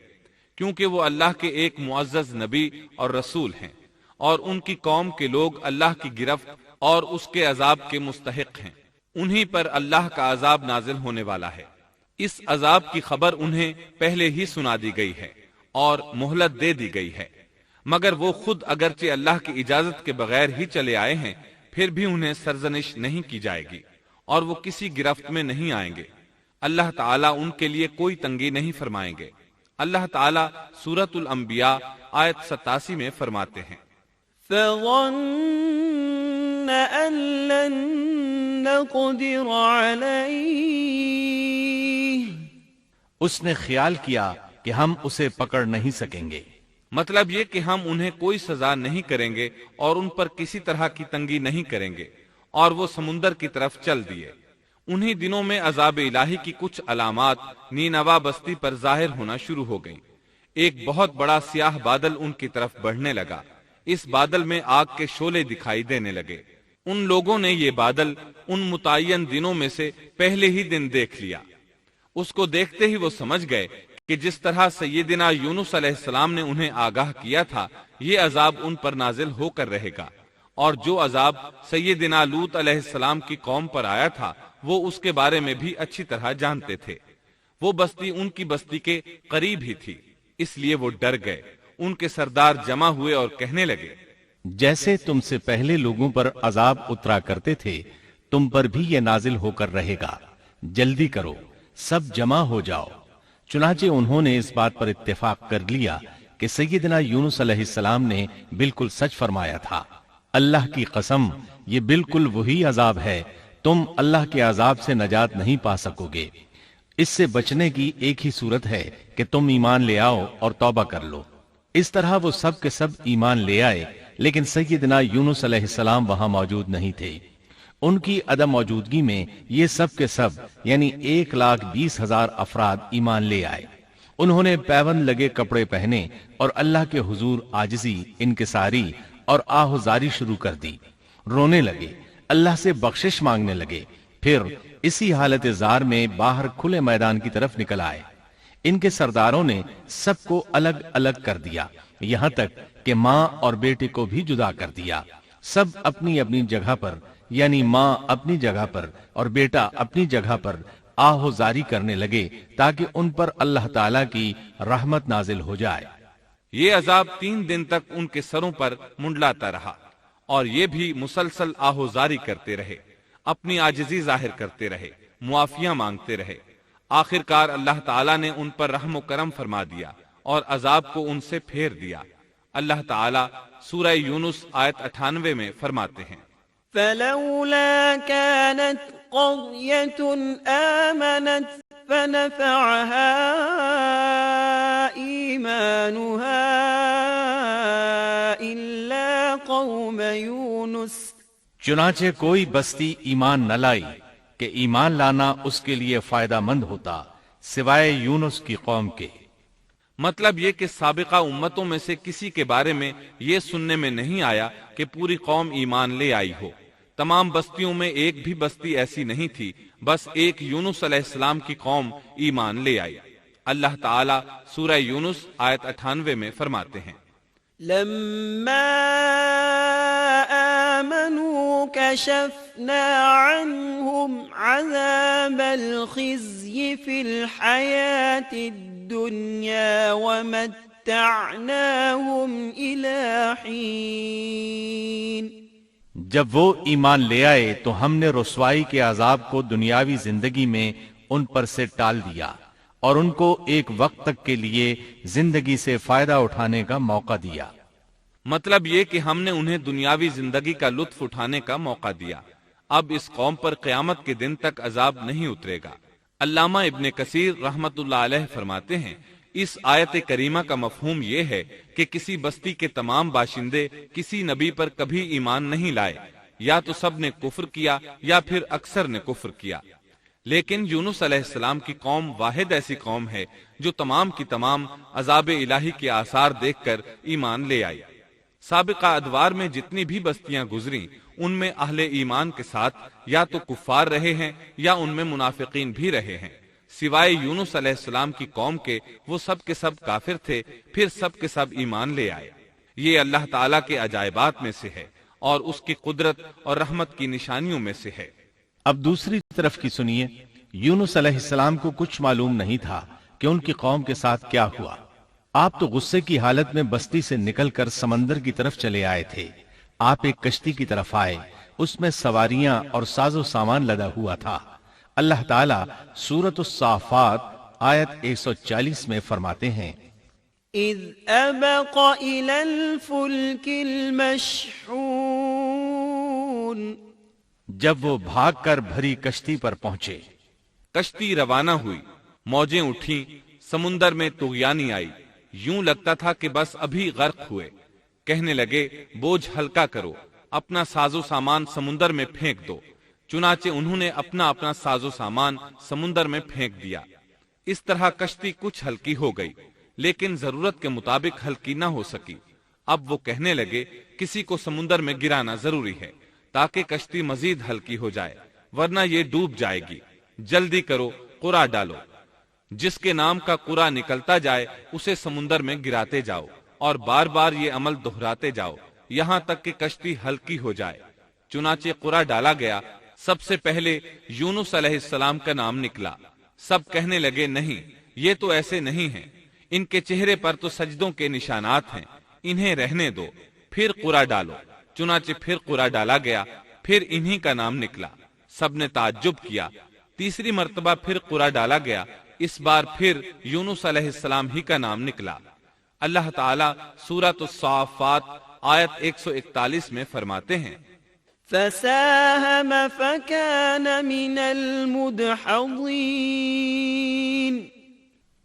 کیونکہ وہ اللہ کے ایک معزز نبی اور رسول ہیں، اور ان کی قوم کے لوگ اللہ کی گرفت اور اس کے عذاب کے مستحق ہیں، انہی پر اللہ کا عذاب نازل ہونے والا ہے۔ اس عذاب کی خبر انہیں پہلے ہی سنا دی گئی ہے اور مہلت دے دی گئی ہے، مگر وہ خود اگرچہ اللہ کی اجازت کے بغیر ہی چلے آئے ہیں پھر بھی انہیں سرزنش نہیں کی جائے گی اور وہ کسی گرفت میں نہیں آئیں گے۔ اللہ تعالیٰ ان کے لیے کوئی تنگی نہیں فرمائیں گے۔ اللہ تعالیٰ سورۃ الانبیاء آیت 87 میں فرماتے ہیں، فَظَنَّ أَن لَّن نَّقْدِرَ عَلَيْهِ، اس نے خیال کیا کہ ہم اسے پکڑ نہیں سکیں گے، مطلب یہ کہ ہم انہیں کوئی سزا نہیں کریں گے اور ان پر کسی طرح کی تنگی نہیں کریں گے، اور وہ سمندر کی طرف چل دیے۔ انہی دنوں میں عذاب الہی کی کچھ علامات نینوا بستی پر ظاہر ہونا شروع ہو گئیں۔ ایک بہت بڑا سیاہ بادل ان کی طرف بڑھنے لگا، اس بادل میں آگ کے شعلے دکھائی دینے لگے۔ ان لوگوں نے یہ بادل ان متعین دنوں میں سے پہلے ہی دن دیکھ لیا۔ اس کو دیکھتے ہی وہ سمجھ گئے کہ جس طرح سیدنا یونس علیہ السلام نے انہیں آگاہ کیا تھا یہ عذاب ان پر نازل ہو کر رہے گا، اور جو عذاب سیدنا لوط علیہ السلام کی قوم پر آیا تھا وہ اس کے بارے میں بھی اچھی طرح جانتے تھے۔ وہ بستی ان کی بستی کے قریب ہی تھی، اس لیے وہ ڈر گئے۔ ان کے سردار جمع ہوئے اور کہنے لگے، جیسے تم سے پہلے لوگوں پر عذاب اترا کرتے تھے تم پر بھی یہ نازل ہو کر رہے گا، جلدی کرو، سب جمع ہو جاؤ۔ چنانچہ انہوں نے اس بات پر اتفاق کر لیا کہ سیدنا یونس علیہ السلام نے بالکل سچ فرمایا تھا۔ اللہ کی قسم یہ بالکل وہی عذاب ہے، تم اللہ کے عذاب سے نجات نہیں پا سکو گے۔ اس سے بچنے کی ایک ہی صورت ہے کہ تم ایمان لے آؤ اور توبہ کر لو۔ اس طرح وہ سب کے سب ایمان لے آئے، لیکن سیدنا یونس علیہ السلام وہاں موجود نہیں تھے۔ ان کی عدم موجودگی میں یہ سب کے سب یعنی 1,20,000 افراد ایمان لے آئے۔ انہوں نے پیوند لگے کپڑے پہنے اور اللہ کے حضور عاجزی، انکساری اور آہوزاری شروع کر دی، رونے لگے، اللہ سے بخشش مانگنے لگے، پھر اسی حالت زار میں باہر کھلے میدان کی طرف نکل آئے۔ ان کے سرداروں نے سب کو الگ الگ کر دیا، یہاں تک کہ ماں اور بیٹے کو بھی جدا کر دیا۔ سب اپنی اپنی جگہ پر یعنی ماں اپنی جگہ پر اور بیٹا اپنی جگہ پر آہوزاری کرنے لگے تاکہ ان پر اللہ تعالیٰ کی رحمت نازل ہو جائے۔ یہ عذاب 3 دن تک ان کے سروں پر منڈلاتا رہا، اور یہ بھی مسلسل آہوزاری کرتے رہے، اپنی عاجزی ظاہر کرتے رہے، معافیاں مانگتے رہے۔ آخرکار اللہ تعالیٰ نے ان پر رحم و کرم فرما دیا اور عذاب کو ان سے پھیر دیا۔ اللہ تعالیٰ سورہ یونس آیت 98 میں فرماتے ہیں، فلولا كانت قرية آمنت فنفعها إيمانها إلا قوم يونس، چنانچہ کوئی بستی ایمان نہ لائی کہ ایمان لانا اس کے لیے فائدہ مند ہوتا سوائے یونس کی قوم کے۔ مطلب یہ کہ سابقہ امتوں میں سے کسی کے بارے میں یہ سننے میں نہیں آیا کہ پوری قوم ایمان لے آئی ہو۔ تمام بستیوں میں ایک بھی بستی ایسی نہیں تھی، بس ایک یونس علیہ السلام کی قوم ایمان لے آئی۔ اللہ تعالیٰ سورہ یونس آیت 98 میں فرماتے ہیں، لما آمنوا كشفنا عنهم عذاب الخزي في الحياة الدنيا ومتعناهم إلى حين۔ جب وہ ایمان لے آئے تو ہم نے رسوائی کے عذاب کو دنیاوی زندگی میں ان پر سے ٹال دیا اور ان کو ایک وقت تک کے لیے زندگی سے فائدہ اٹھانے کا موقع دیا۔ مطلب یہ کہ ہم نے انہیں دنیاوی زندگی کا لطف اٹھانے کا موقع دیا۔ اب اس قوم پر قیامت کے دن تک عذاب نہیں اترے گا۔ علامہ ابن کثیر رحمت اللہ علیہ فرماتے ہیں، اس آیت کریمہ کا مفہوم یہ ہے کہ کسی بستی کے تمام باشندے کسی نبی پر کبھی ایمان نہیں لائے، یا تو سب نے کفر کیا یا پھر اکثر نے کفر کیا، لیکن یونس علیہ السلام کی قوم واحد ایسی قوم ہے جو تمام کی تمام عذاب الہی کے آثار دیکھ کر ایمان لے آئی۔ سابقہ ادوار میں جتنی بھی بستیاں گزریں ان میں اہل ایمان کے ساتھ یا تو کفار رہے ہیں یا ان میں منافقین بھی رہے ہیں، سوائے یونس علیہ السلام کی قوم کے وہ سب کے سب کافر تھے، پھر سب کے سب ایمان لے آئے۔ یہ اللہ تعالیٰ کے عجائبات میں سے ہے اور اس کی قدرت اور رحمت کی نشانیوں میں سے ہے۔ اب دوسری طرف کی سنیے، یونس علیہ السلام کو کچھ معلوم نہیں تھا کہ ان کی قوم کے ساتھ کیا ہوا۔ آپ تو غصے کی حالت میں بستی سے نکل کر سمندر کی طرف چلے آئے تھے۔ آپ ایک کشتی کی طرف آئے، اس میں سواریاں اور ساز و سامان لدا ہوا تھا۔ اللہ تعالیٰ سورۃ الصافات آیت 140 میں فرماتے ہیں، اذ ابق الى الفلك المشحون، جب وہ بھاگ کر بھری کشتی پر پہنچے۔ کشتی روانہ ہوئی، موجیں اٹھیں، سمندر میں طغیانی آئی، یوں لگتا تھا کہ بس ابھی غرق ہوئے۔ کہنے لگے بوجھ ہلکا کرو، اپنا ساز و سامان سمندر میں پھینک دو۔ چنانچہ انہوں نے اپنا اپنا ساز و سامان سمندر میں پھینک دیا۔ اس طرح کشتی کچھ ہلکی ہو گئی، لیکن ضرورت کے مطابق ہلکی نہ ہو سکی۔ اب وہ کہنے لگے کسی کو سمندر میں گرانا ضروری ہے تاکہ کشتی مزید ہلکی ہو جائے، ورنہ یہ ڈوب جائے گی۔ جلدی کرو، قرع ڈالو۔ جس کے نام کا قرع نکلتا جائے اسے سمندر میں گراتے جاؤ اور بار بار یہ عمل دہراتے جاؤ یہاں تک کہ کشتی ہلکی ہو جائے۔ چنانچہ قرع ڈالا گیا۔ سب سے پہلے یونس علیہ السلام کا نام نکلا۔ سب کہنے لگے نہیں، یہ تو ایسے نہیں ہیں، ان کے چہرے پر تو سجدوں کے نشانات ہیں، انہیں رہنے دو، پھر قرع ڈالو۔ چنانچہ پھر قرع ڈالا گیا، پھر انہی کا نام نکلا۔ سب نے تعجب کیا۔ تیسری مرتبہ پھر قرع ڈالا گیا، اس بار پھر یونس علیہ السلام ہی کا نام نکلا۔ اللہ تعالیٰ سورۃ الصافات آیت 141 میں فرماتے ہیں، فساهم فكان من المدحضين،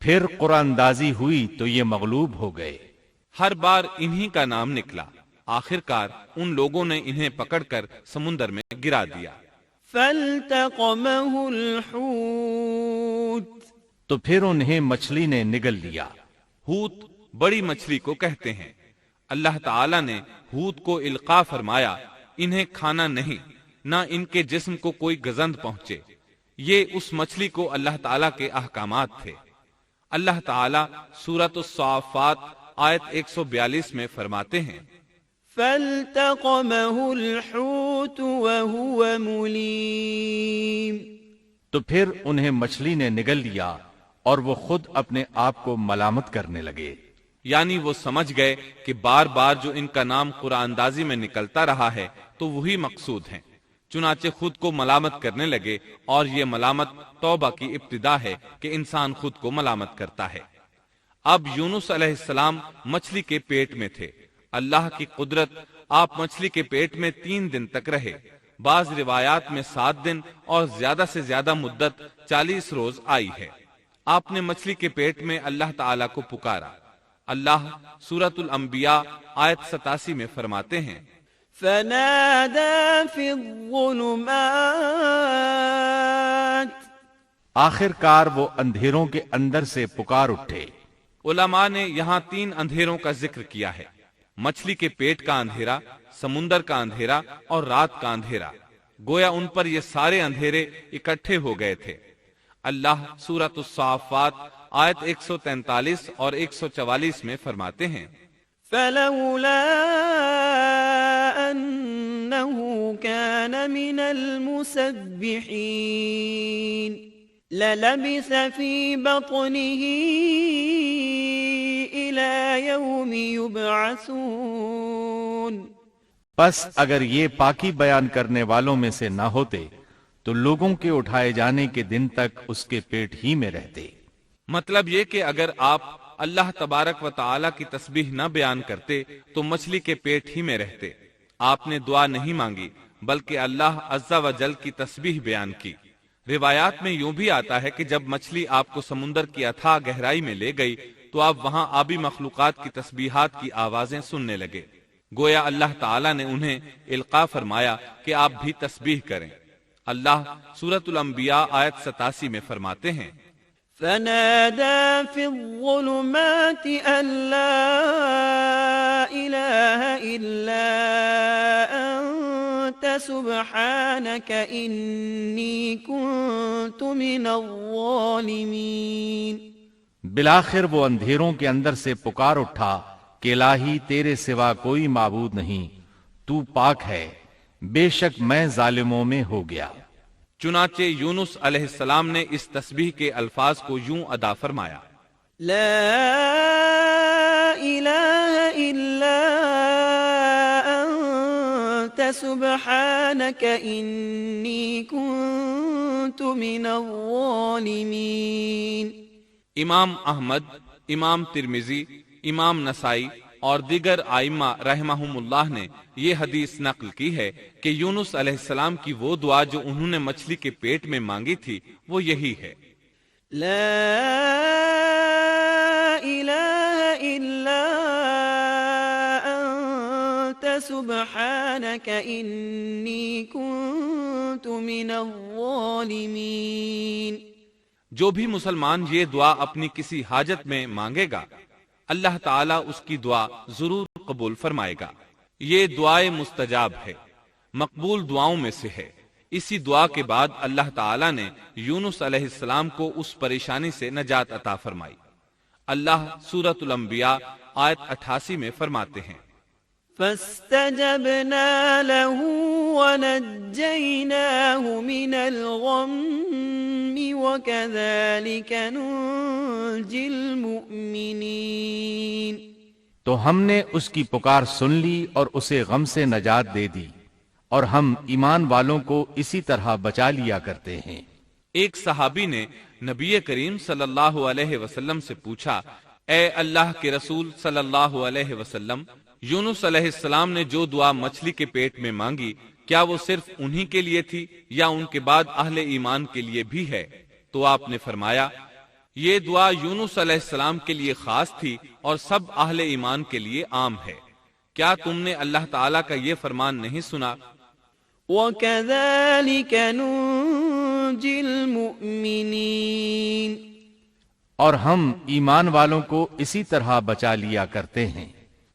پھر قرآن اندازی ہوئی تو یہ مغلوب ہو گئے۔ ہر بار انہی کا نام نکلا۔ آخر کار ان لوگوں نے انہیں پکڑ کر سمندر میں گرا دیا۔ فالتقمه الحوت، تو پھر انہیں مچھلی نے نگل لیا۔ حوت بڑی مچھلی کو کہتے ہیں۔ اللہ تعالیٰ نے حوت کو القاء فرمایا، انہیں کھانا نہیں، نہ ان کے جسم کو کوئی گزند پہنچے۔ یہ اس مچھلی کو اللہ تعالیٰ کے احکامات تھے۔ اللہ تعالیٰ سورۃ الصافات آیت 142 میں فرماتے ہیں، فالتقمه الحوت وهو مليم، تو پھر انہیں مچھلی نے نگل لیا اور وہ خود اپنے آپ کو ملامت کرنے لگے۔ یعنی وہ سمجھ گئے کہ بار بار جو ان کا نام قرآن اندازی میں نکلتا رہا ہے تو وہی مقصود ہیں، چنانچہ خود کو ملامت کرنے لگے، اور یہ ملامت توبہ کی ابتدا ہے کہ انسان خود کو ملامت کرتا ہے۔ اب یونس علیہ السلام مچھلی کے پیٹ میں تھے۔ اللہ کی قدرت، آپ مچھلی کے پیٹ میں 3 دن تک رہے۔ بعض روایات میں 7 دن اور زیادہ سے زیادہ مدت 40 روز آئی ہے۔ آپ نے مچھلی کے پیٹ میں اللہ تعالیٰ کو پکارا۔ اللہ سورۃ الانبیاء آیت 87 میں فرماتے ہیں، فنادى في الظلمات، آخر کار وہ اندھیروں کے اندر سے پکار اٹھے۔ علماء نے یہاں 3 اندھیروں کا ذکر کیا ہے، مچھلی کے پیٹ کا اندھیرا، سمندر کا اندھیرا اور رات کا اندھیرا۔ گویا ان پر یہ سارے اندھیرے اکٹھے ہو گئے تھے۔ اللہ سورۃ الصافات آیت 143 اور 144 میں فرماتے ہیں فلولا أنه كان من المسبحين للبث في بطنه إلى يوم يبعثون. پس اگر یہ پاکی بیان کرنے والوں میں سے نہ ہوتے تو لوگوں کے اٹھائے جانے کے دن تک اس کے پیٹ ہی میں رہتے. مطلب یہ کہ اگر آپ اللہ تبارک و تعالی کی تسبیح نہ بیان کرتے تو مچھلی کے پیٹ ہی میں رہتے. آپ نے دعا نہیں مانگی بلکہ اللہ عز و جل کی تسبیح بیان کی. روایات میں یوں بھی آتا ہے کہ جب مچھلی آپ کو سمندر کی اتھاہ گہرائی میں لے گئی تو آپ وہاں آبی مخلوقات کی تسبیحات کی آوازیں سننے لگے. گویا اللہ تعالی نے انہیں القاء فرمایا کہ آپ بھی تسبیح کریں. اللہ سورۃ الانبیاء آیت 87 میں فرماتے ہیں فنادى في الظلمات أن لا إله إلا أنت سبحانك إني كنت من الظالمين. بالآخر وہ اندھیروں کے اندر سے پکار اٹھا کہ الہی تیرے سوا کوئی معبود نہیں، تو پاک ہے، بے شک میں ظالموں میں ہو گیا. چنانچہ یونس علیہ السلام نے اس تسبیح کے الفاظ کو یوں ادا فرمایا لا إله إلا أنت سبحانك إني كنت من الظالمين. امام احمد، امام ترمذی، امام نسائی اور دیگر ائمہ رحمہم اللہ نے یہ حدیث نقل کی ہے کہ یونس علیہ السلام کی وہ دعا جو انہوں نے مچھلی کے پیٹ میں مانگی تھی وہ یہی ہے لا الہ الا انت سبحانك انی کنت من الظالمین. جو بھی مسلمان یہ دعا اپنی کسی حاجت میں مانگے گا اللہ تعالیٰ اس کی دعا ضرور قبول فرمائے گا. یہ دعائے مستجاب ہے، مقبول دعاؤں میں سے ہے. اسی دعا کے بعد اللہ تعالیٰ نے یونس علیہ السلام کو اس پریشانی سے نجات عطا فرمائی. اللہ سورۃ الانبیاء آیت 88 میں فرماتے ہیں فاستجبنا له ونجيناه من الغم وكذلك ننجي المؤمنين. تو ہم نے اس کی پکار سن لی اور اسے غم سے نجات دے دی، اور ہم ایمان والوں کو اسی طرح بچا لیا کرتے ہیں. ایک صحابی نے نبی کریم صلی اللہ علیہ وسلم سے پوچھا اے اللہ کے رسول صلی اللہ علیہ وسلم، یونس علیہ السلام نے جو دعا مچھلی کے پیٹ میں مانگی کیا وہ صرف انہی کے لیے تھی یا ان کے بعد اہل ایمان کے لیے بھی ہے؟ تو آپ نے فرمایا یہ دعا یونس علیہ السلام کے لیے خاص تھی اور سب اہل ایمان کے لیے عام ہے. کیا تم نے اللہ تعالیٰ کا یہ فرمان نہیں سنا وَكَذَلِكَ نُنْجِي الْمُؤْمِنِينَ. اور ہم ایمان والوں کو اسی طرح بچا لیا کرتے ہیں.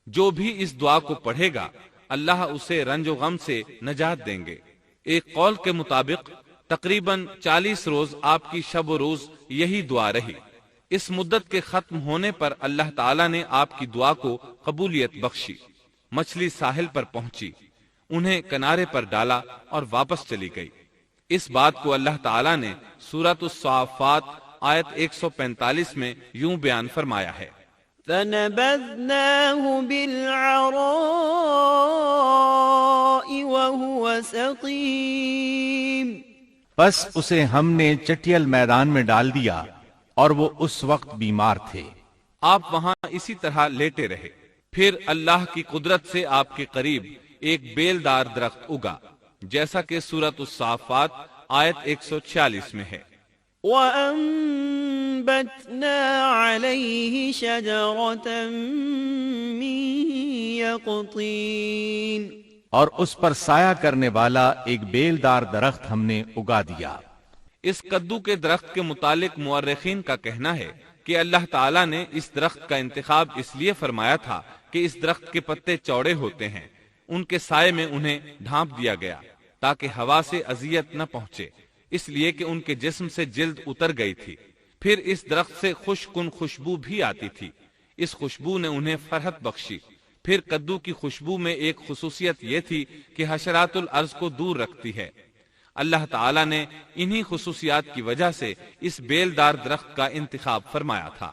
جو بھی اس دعا کو پڑھے گا اللہ اسے رنج و غم سے نجات دیں گے. ایک قول کے مطابق تقریباً 40 روز آپ کی شب و روز یہی دعا رہی. اس مدت کے ختم ہونے پر اللہ تعالیٰ نے آپ کی دعا کو قبولیت بخشی. مچھلی ساحل پر پہنچی، انہیں کنارے پر ڈالا اور واپس چلی گئی. اس بات کو اللہ تعالیٰ نے سورۃ الصافات آیت 145 میں یوں بیان فرمایا ہے فَنَبَذْنَاهُ بِالْعَرَاءِ وَهُوَ سَقِيمٌ. پس اسے ہم نے چٹیل میدان میں ڈال دیا اور وہ اس وقت بیمار تھے. آپ وہاں اسی طرح لیٹے رہے. پھر اللہ کی قدرت سے آپ کے قریب ایک بیلدار درخت اگا جیسا کہ سورۃ الصافات آیت 146 میں ہے وَأَنبَتْنَا عَلَيْهِ شَجَرَةً مِّن يَقْطِينٍ. اور اس پر سایہ کرنے والا ایک بیلدار درخت ہم نے اگا دیا. اس کدو کے درخت کے متعلق مورخین کا کہنا ہے کہ اللہ تعالیٰ نے اس درخت کا انتخاب اس لیے فرمایا تھا کہ اس درخت کے پتے چوڑے ہوتے ہیں، ان کے سائے میں انہیں ڈھانپ دیا گیا تاکہ ہوا سے اذیت نہ پہنچے، اس لیے کہ ان کے جسم سے جلد اتر گئی تھی. پھر اس درخت سے خوش کن خوشبو بھی آتی تھی، اس خوشبو نے انہیں فرحت بخشی۔ پھر کدو کی خوشبو میں ایک خصوصیت یہ تھی کہ حشرات الارض کو دور رکھتی ہے۔ اللہ تعالیٰ نے انہی خصوصیات کی وجہ سے اس بیلدار درخت کا انتخاب فرمایا تھا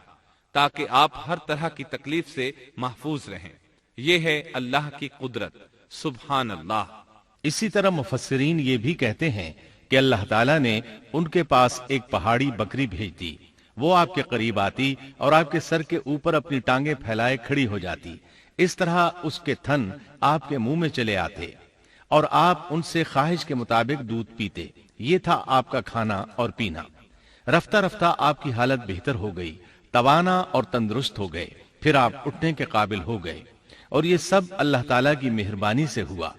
تاکہ آپ ہر طرح کی تکلیف سے محفوظ رہیں۔ یہ ہے اللہ کی قدرت، سبحان اللہ۔ اسی طرح مفسرین یہ بھی کہتے ہیں کہ اللہ تعالیٰ نے ان کے پاس ایک پہاڑی بکری بھیج دی، وہ آپ کے قریب آتی اور آپ کے سر کے اوپر اپنی ٹانگیں پھیلائے کھڑی ہو جاتی، اس طرح اس کے تھن آپ کے منہ میں چلے آتے اور آپ ان سے خواہش کے مطابق دودھ پیتے۔ یہ تھا آپ کا کھانا اور پینا۔ رفتہ رفتہ آپ کی حالت بہتر ہو گئی، توانا اور تندرست ہو گئے، پھر آپ اٹھنے کے قابل ہو گئے، اور یہ سب اللہ تعالیٰ کی مہربانی سے ہوا۔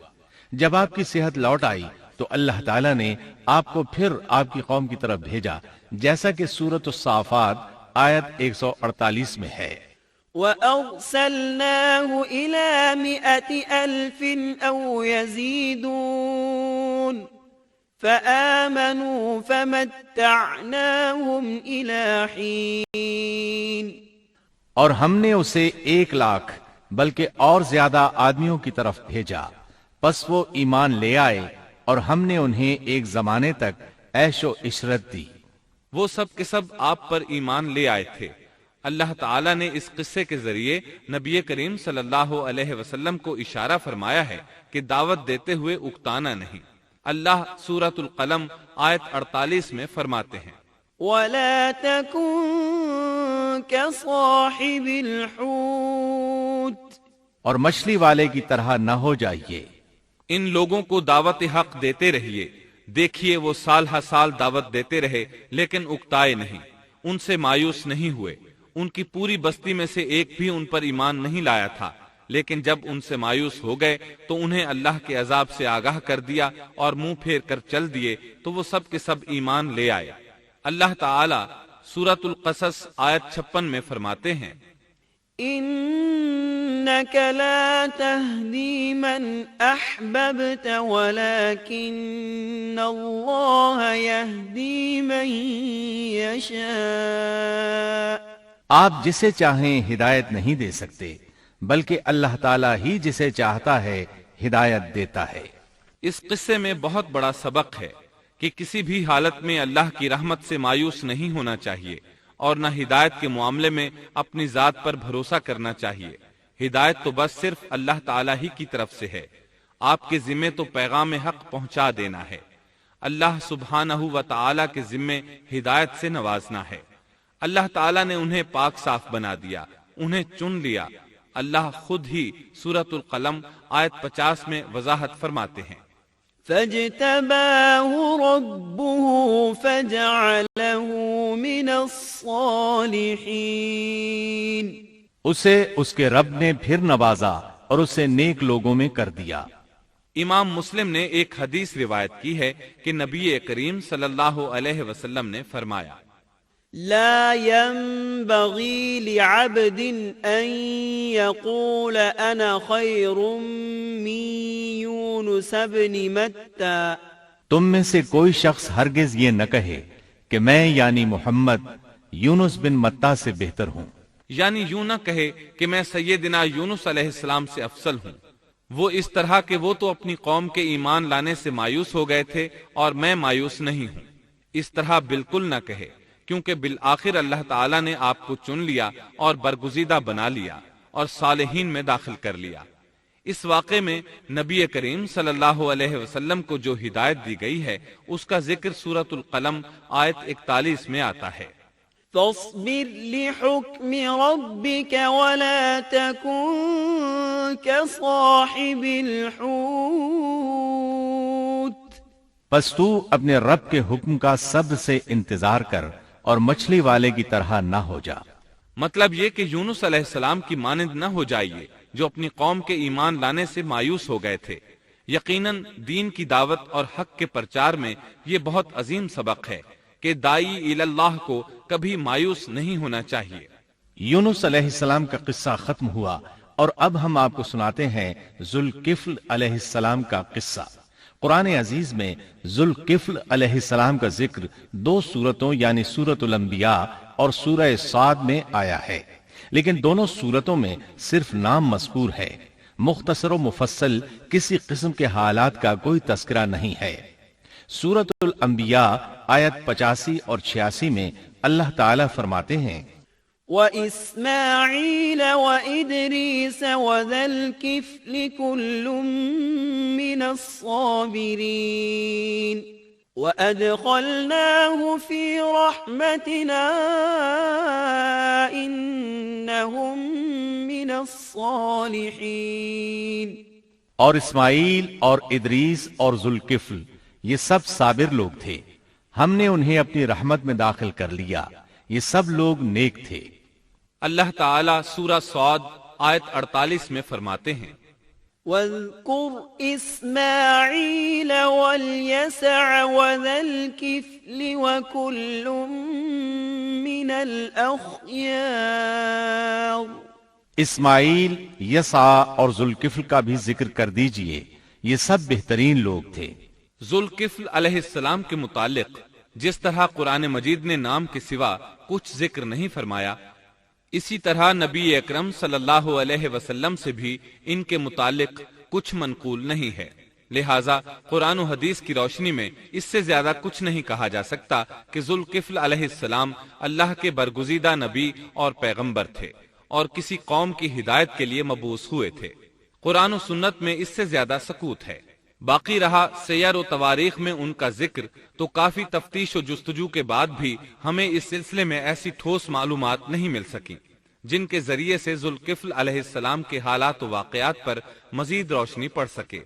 جب آپ کی صحت لوٹ آئی تو اللہ تعالیٰ نے آپ کو پھر آپ کی قوم کی طرف بھیجا، جیسا کہ سورۃ الصافات آیت 148 میں ہے۔ وَأَرْسَلْنَاهُ إِلَى 100,000 أَوْ يَزِيدُونَ فَآمَنُوا فَمَتَّعْنَاهُمْ إِلَى حِينٍ۔ اور ہم نے اسے 1,00,000 بلکہ اور زیادہ آدمیوں کی طرف بھیجا، پس وہ ایمان لے آئے اور ہم نے انہیں ایک زمانے تک عیش و عشرت دی۔ وہ سب کے سب آپ پر ایمان لے آئے تھے۔ اللہ تعالیٰ نے اس قصے کے ذریعے نبی کریم صلی اللہ علیہ وسلم کو اشارہ فرمایا ہے کہ دعوت دیتے ہوئے اکتانا نہیں۔ اللہ سورۃ القلم آیت 48 میں فرماتے ہیں، وَلَا تَكُن كَصَاحِبِ الْحُوتِ، اور مچھلی والے کی طرح نہ ہو جائیے۔ ان لوگوں کو دعوت حق دیتے رہیے۔ دیکھیے وہ سال ہر سال دعوت دیتے رہے لیکن اکتائے نہیں، ان سے مایوس نہیں ہوئے۔ ان کی پوری بستی میں سے ایک بھی ان پر ایمان نہیں لایا تھا، لیکن جب ان سے مایوس ہو گئے تو انہیں اللہ کے عذاب سے آگاہ کر دیا اور منہ پھیر کر چل دیے تو وہ سب کے سب ایمان لے آئے۔ اللہ تعالی سورۃ القصص آیت 56 میں فرماتے ہیں، إنك لا تهدي من أحببت ولكن الله يهدي من يشاء۔ آپ جسے چاہیں ہدایت نہیں دے سکتے، بلکہ اللہ تعالیٰ ہی جسے چاہتا ہے ہدایت دیتا ہے۔ اس قصے میں بہت بڑا سبق ہے کہ کسی بھی حالت میں اللہ کی رحمت سے مایوس نہیں ہونا چاہیے اور نہ ہدایت کے معاملے میں اپنی ذات پر بھروسہ کرنا چاہیے۔ ہدایت تو بس صرف اللہ تعالیٰ ہی کی طرف سے ہے، آپ کے ذمے تو پیغام حق پہنچا دینا ہے۔ اللہ سبحانہ و تعالیٰ کے ذمے ہدایت سے نوازنا ہے۔ اللہ تعالیٰ نے انہیں پاک صاف بنا دیا، انہیں چن لیا۔ اللہ خود ہی سورۃ القلم آیت 50 میں وضاحت فرماتے ہیں، فاجتباه ربه فجعله من الصالحين۔ اسے اس کے رب نے پھر نوازا اور اسے نیک لوگوں میں کر دیا۔ امام مسلم نے ایک حدیث روایت کی ہے کہ نبی کریم صلی اللہ علیہ وسلم نے فرمایا، لا ينبغي لعبد أن يقول أنا خير من يونس بن متى۔ تم میں سے کوئی شخص ہرگز یہ نہ کہے کہ میں یعنی محمد یونس بن متا سے بہتر ہوں، یعنی یوں نہ کہے کہ میں سیدنا یونس علیہ السلام سے افضل ہوں، وہ اس طرح کہ وہ تو اپنی قوم کے ایمان لانے سے مایوس ہو گئے تھے اور میں مایوس نہیں ہوں۔ اس طرح بالکل نہ کہے، کیونکہ بالآخر اللہ تعالیٰ نے آپ کو چن لیا اور برگزیدہ بنا لیا اور صالحین میں داخل کر لیا۔ اس واقعے میں نبی کریم صلی اللہ علیہ وسلم کو جو ہدایت دی گئی ہے اس کا ذکر سورۃ القلم آیت 41 میں آتا ہے، فاصبر لحكم ربك ولا تكن كصاحب الحوت۔ پس تو اپنے رب کے حکم کا صبر سے انتظار کر اور مچھلی والے کی طرح نہ ہو جا۔ مطلب یہ کہ یونس علیہ السلام کی مانند نہ ہو جائیے جو اپنی قوم کے ایمان لانے سے مایوس ہو گئے تھے۔ یقیناً دین کی دعوت اور حق کے پرچار میں یہ بہت عظیم سبق ہے کہ داعی اللہ کو کبھی مایوس نہیں ہونا چاہیے۔ یونس علیہ السلام کا قصہ ختم ہوا اور اب ہم آپ کو سناتے ہیں ذوالکفل علیہ السلام کا قصہ۔ قرآن عزیز میں ذوالکفل علیہ السلام کا ذکر 2 سورتوں یعنی سورۃ الانبیاء اور سورہ صاد میں آیا ہے، لیکن دونوں صورتوں میں صرف نام مذکور ہے، مختصر و مفصل کسی قسم کے حالات کا کوئی تذکرہ نہیں ہے۔ سورۃ الانبیاء آیت 85 اور 86 میں اللہ تعالیٰ فرماتے ہیں وَإِسْمَاعِيلَ وَإِدْرِيسَ وَذَا الْكِفْلِ كُلٌّ مِّنَ الصَّابِرِينَ وَأَدْخَلْنَاهُ فِي رَحْمَتِنَا إِنَّهُم مِّنَ الصَّالِحِينَ۔ اور اسماعیل اور ادریس اور ذوالکفل یہ سب صابر لوگ تھے، ہم نے انہیں اپنی رحمت میں داخل کر لیا، یہ سب لوگ نیک تھے۔ اللہ تعالیٰ سورہ صاد آیت 48 میں فرماتے ہیں وَاذْكُرْ إِسْمَاعِيلَ وَالْيَسَعَ وَذَا الْكِفْلِ وَكُلٌّ مِّنَ الْأَخْيَارِ۔ اسماعیل، یسع اور ذوالکفل کا بھی ذکر کر دیجئے، یہ سب بہترین لوگ تھے۔ ذوالکفل علیہ السلام کے متعلق جس طرح قرآن مجید نے نام کے سوا کچھ ذکر نہیں فرمایا، اسی طرح نبی اکرم صلی اللہ علیہ وسلم سے بھی ان کے متعلق کچھ منقول نہیں ہے، لہٰذا قرآن و حدیث کی روشنی میں اس سے زیادہ کچھ نہیں کہا جا سکتا کہ ذوالکفل علیہ السلام اللہ کے برگزیدہ نبی اور پیغمبر تھے اور کسی قوم کی ہدایت کے لیے مبعوث ہوئے تھے۔ قرآن و سنت میں اس سے زیادہ سکوت ہے۔ باقی رہا سیر و تواریخ میں ان کا ذکر، تو کافی تفتیش و جستجو کے بعد بھی ہمیں اس سلسلے میں ایسی ٹھوس معلومات نہیں مل سکی جن کے ذریعے سے ذوالکفل علیہ السلام کے حالات و واقعات پر مزید روشنی پڑ سکے،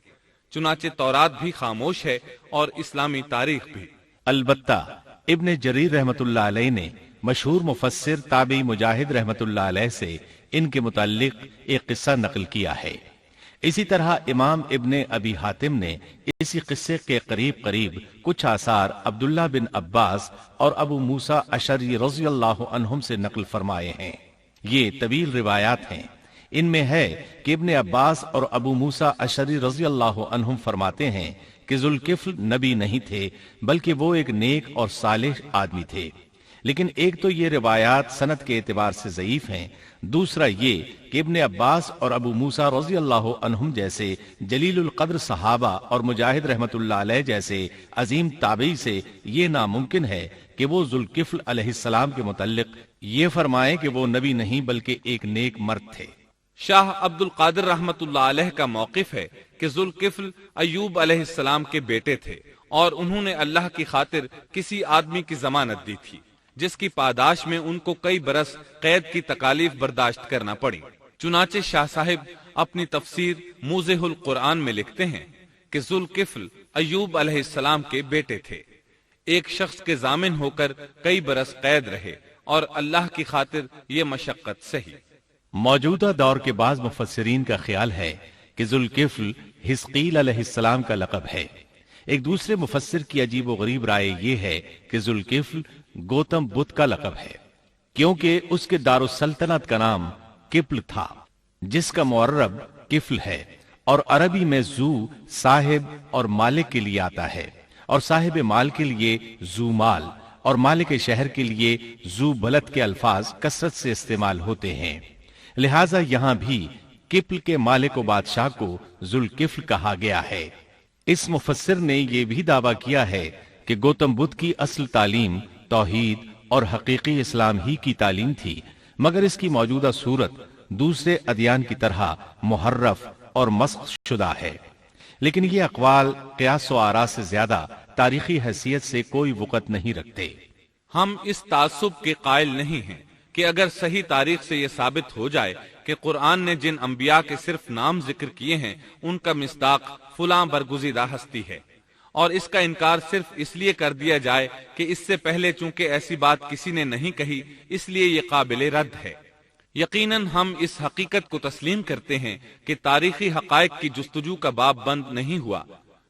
چنانچہ تورات بھی خاموش ہے اور اسلامی تاریخ بھی۔ البتہ ابن جریر رحمت اللہ علیہ نے مشہور مفسر تابعی مجاہد رحمت اللہ علیہ سے ان کے متعلق ایک قصہ نقل کیا ہے۔ اسی طرح امام ابن ابی حاتم نے اسی قصے کے قریب کچھ آثار عبداللہ بن عباس اور ابو موسیٰ اشعری رضی اللہ عنہم سے نقل فرمائے ہیں۔ یہ طویل روایات ہیں۔ ان میں ہے کہ ابن عباس اور ابو موسیٰ اشعری رضی اللہ عنہم فرماتے ہیں کہ ذوالکفل نبی نہیں تھے، بلکہ وہ ایک نیک اور صالح آدمی تھے۔ لیکن ایک تو یہ روایات سند کے اعتبار سے ضعیف ہیں، دوسرا یہ کہ ابن عباس اور ابو موسیٰ رضی اللہ عنہم جیسے جلیل القدر صحابہ اور مجاہد رحمت اللہ علیہ جیسے عظیم تابعی سے یہ ناممکن ہے کہ وہ ذوالکفل علیہ السلام کے متعلق یہ فرمائیں کہ وہ نبی نہیں بلکہ ایک نیک مرد تھے۔ شاہ عبد القادر رحمت اللہ علیہ کا موقف ہے کہ ذوالکفل ایوب علیہ السلام کے بیٹے تھے اور انہوں نے اللہ کی خاطر کسی آدمی کی ضمانت دی تھی جس کی پاداش میں ان کو کئی برس قید کی تکالیف برداشت کرنا پڑی۔ چنانچہ شاہ صاحب اپنی تفسیر موضح القرآن میں لکھتے ہیں کہ ذوالکفل ایوب علیہ السلام کے بیٹے تھے، ایک شخص کے ضامن ہو کر کئی برس قید رہے اور اللہ کی خاطر یہ مشقت سہی۔ موجودہ دور کے بعض مفسرین کا خیال ہے کہ ذوالکفل حزقیل علیہ السلام کا لقب ہے۔ ایک دوسرے مفسر کی عجیب و غریب رائے یہ ہے کہ ذوالکفل گوتم بدھ کا لقب ہے، کیونکہ اس کے دارالسلطنت کا نام کفل تھا، جس کا معرب کفل ہے، اور عربی میں ذو صاحب اور مالک کے لیے آتا ہے، اور صاحب مال کے لیے ذو مال اور مالک شہر کے لیے ذو بلد کے الفاظ کثرت سے استعمال ہوتے ہیں، لہٰذا یہاں بھی کفل کے مالک و بادشاہ کو ذوالکفل کہا گیا ہے۔ اس مفسر نے یہ بھی دعویٰ کیا ہے کہ گوتم بدھ کی اصل تعلیم توحید اور حقیقی اسلام ہی کی تعلیم تھی، مگر اس کی موجودہ صورت دوسرے ادیان کی طرح محرف اور مسخ شدہ ہے۔ لیکن یہ اقوال قیاس و آراء سے زیادہ تاریخی حیثیت سے کوئی وقت نہیں رکھتے۔ ہم اس تعصب کے قائل نہیں ہیں کہ اگر صحیح تاریخ سے یہ ثابت ہو جائے کہ قرآن نے جن انبیاء کے صرف نام ذکر کیے ہیں ان کا مصداق فلاں برگزیدہ ہستی ہے، اور اس کا انکار صرف اس لیے کر دیا جائے کہ اس سے پہلے چونکہ ایسی بات کسی نے نہیں کہی اس لیے یہ قابل رد ہے۔ یقیناً ہم اس حقیقت کو تسلیم کرتے ہیں کہ تاریخی حقائق کی جستجو کا باب بند نہیں ہوا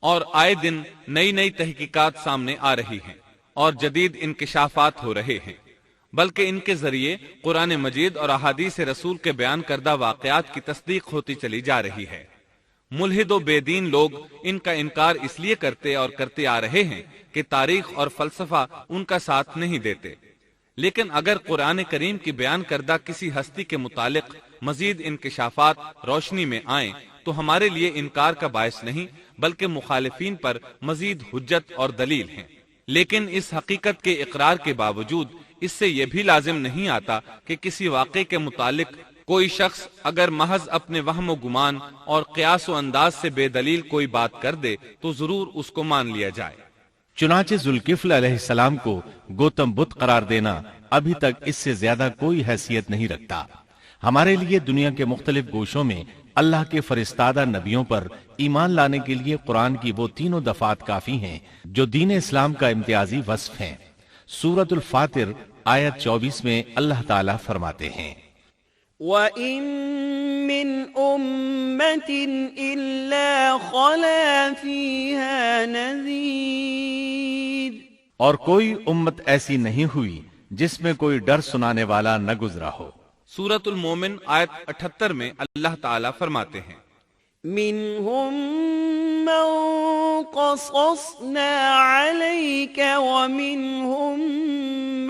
اور آئے دن نئی تحقیقات سامنے آ رہی ہیں اور جدید انکشافات ہو رہے ہیں، بلکہ ان کے ذریعے قرآن مجید اور احادیث رسول کے بیان کردہ واقعات کی تصدیق ہوتی چلی جا رہی ہے۔ ملحد و بے دین لوگ ان کا انکار اس لیے کرتے آ رہے ہیں کہ تاریخ اور فلسفہ ان کا ساتھ نہیں دیتے، لیکن اگر قرآن کریم کی بیان کردہ کسی ہستی کے متعلق مزید انکشافات روشنی میں آئیں تو ہمارے لیے انکار کا باعث نہیں بلکہ مخالفین پر مزید حجت اور دلیل ہیں۔ لیکن اس حقیقت کے اقرار کے باوجود اس سے یہ بھی لازم نہیں آتا کہ کسی واقعے کے متعلق کوئی شخص اگر محض اپنے وہم و گمان اور قیاس و انداز سے بے دلیل کوئی بات کر دے تو ضرور اس کو مان لیا جائے۔ چنانچہ ذوالکفل علیہ السلام کو گوتم بدھ قرار دینا ابھی تک اس سے زیادہ کوئی حیثیت نہیں رکھتا۔ ہمارے لیے دنیا کے مختلف گوشوں میں اللہ کے فرستادہ نبیوں پر ایمان لانے کے لیے قرآن کی وہ تینوں دفعات کافی ہیں جو دین اسلام کا امتیازی وصف ہیں۔ سورۃ الفاتر آیت 24 میں اللہ تعالیٰ فرماتے ہیں وَإِن مِّنْ أُمَّةٍ إِلَّا خَلَا فِيهَا نَذِيرٌ، اور کوئی امت ایسی نہیں ہوئی جس میں کوئی ڈر سنانے والا نہ گزرا ہو۔ سورۃ المومن آیت 78 میں اللہ تعالیٰ فرماتے ہیں مِّنْهُم مَّن قَصَصْنَا عَلَيْكَ وَمِنْهُم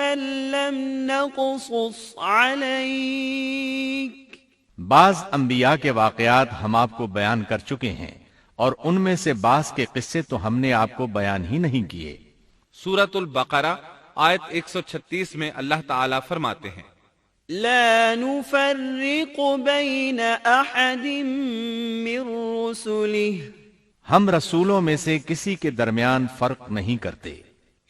مَّن لَّمْ نَقْصُصْ عَلَيْكَ، بعض انبیاء کے واقعات ہم آپ کو بیان کر چکے ہیں اور ان میں سے بعض کے قصے تو ہم نے آپ کو بیان ہی نہیں کیے۔ سورۃ البقرہ آیت 136 میں اللہ تعالیٰ فرماتے ہیں لا نفرق بین احد من رسله، ہم رسولوں میں سے کسی کے درمیان فرق نہیں کرتے۔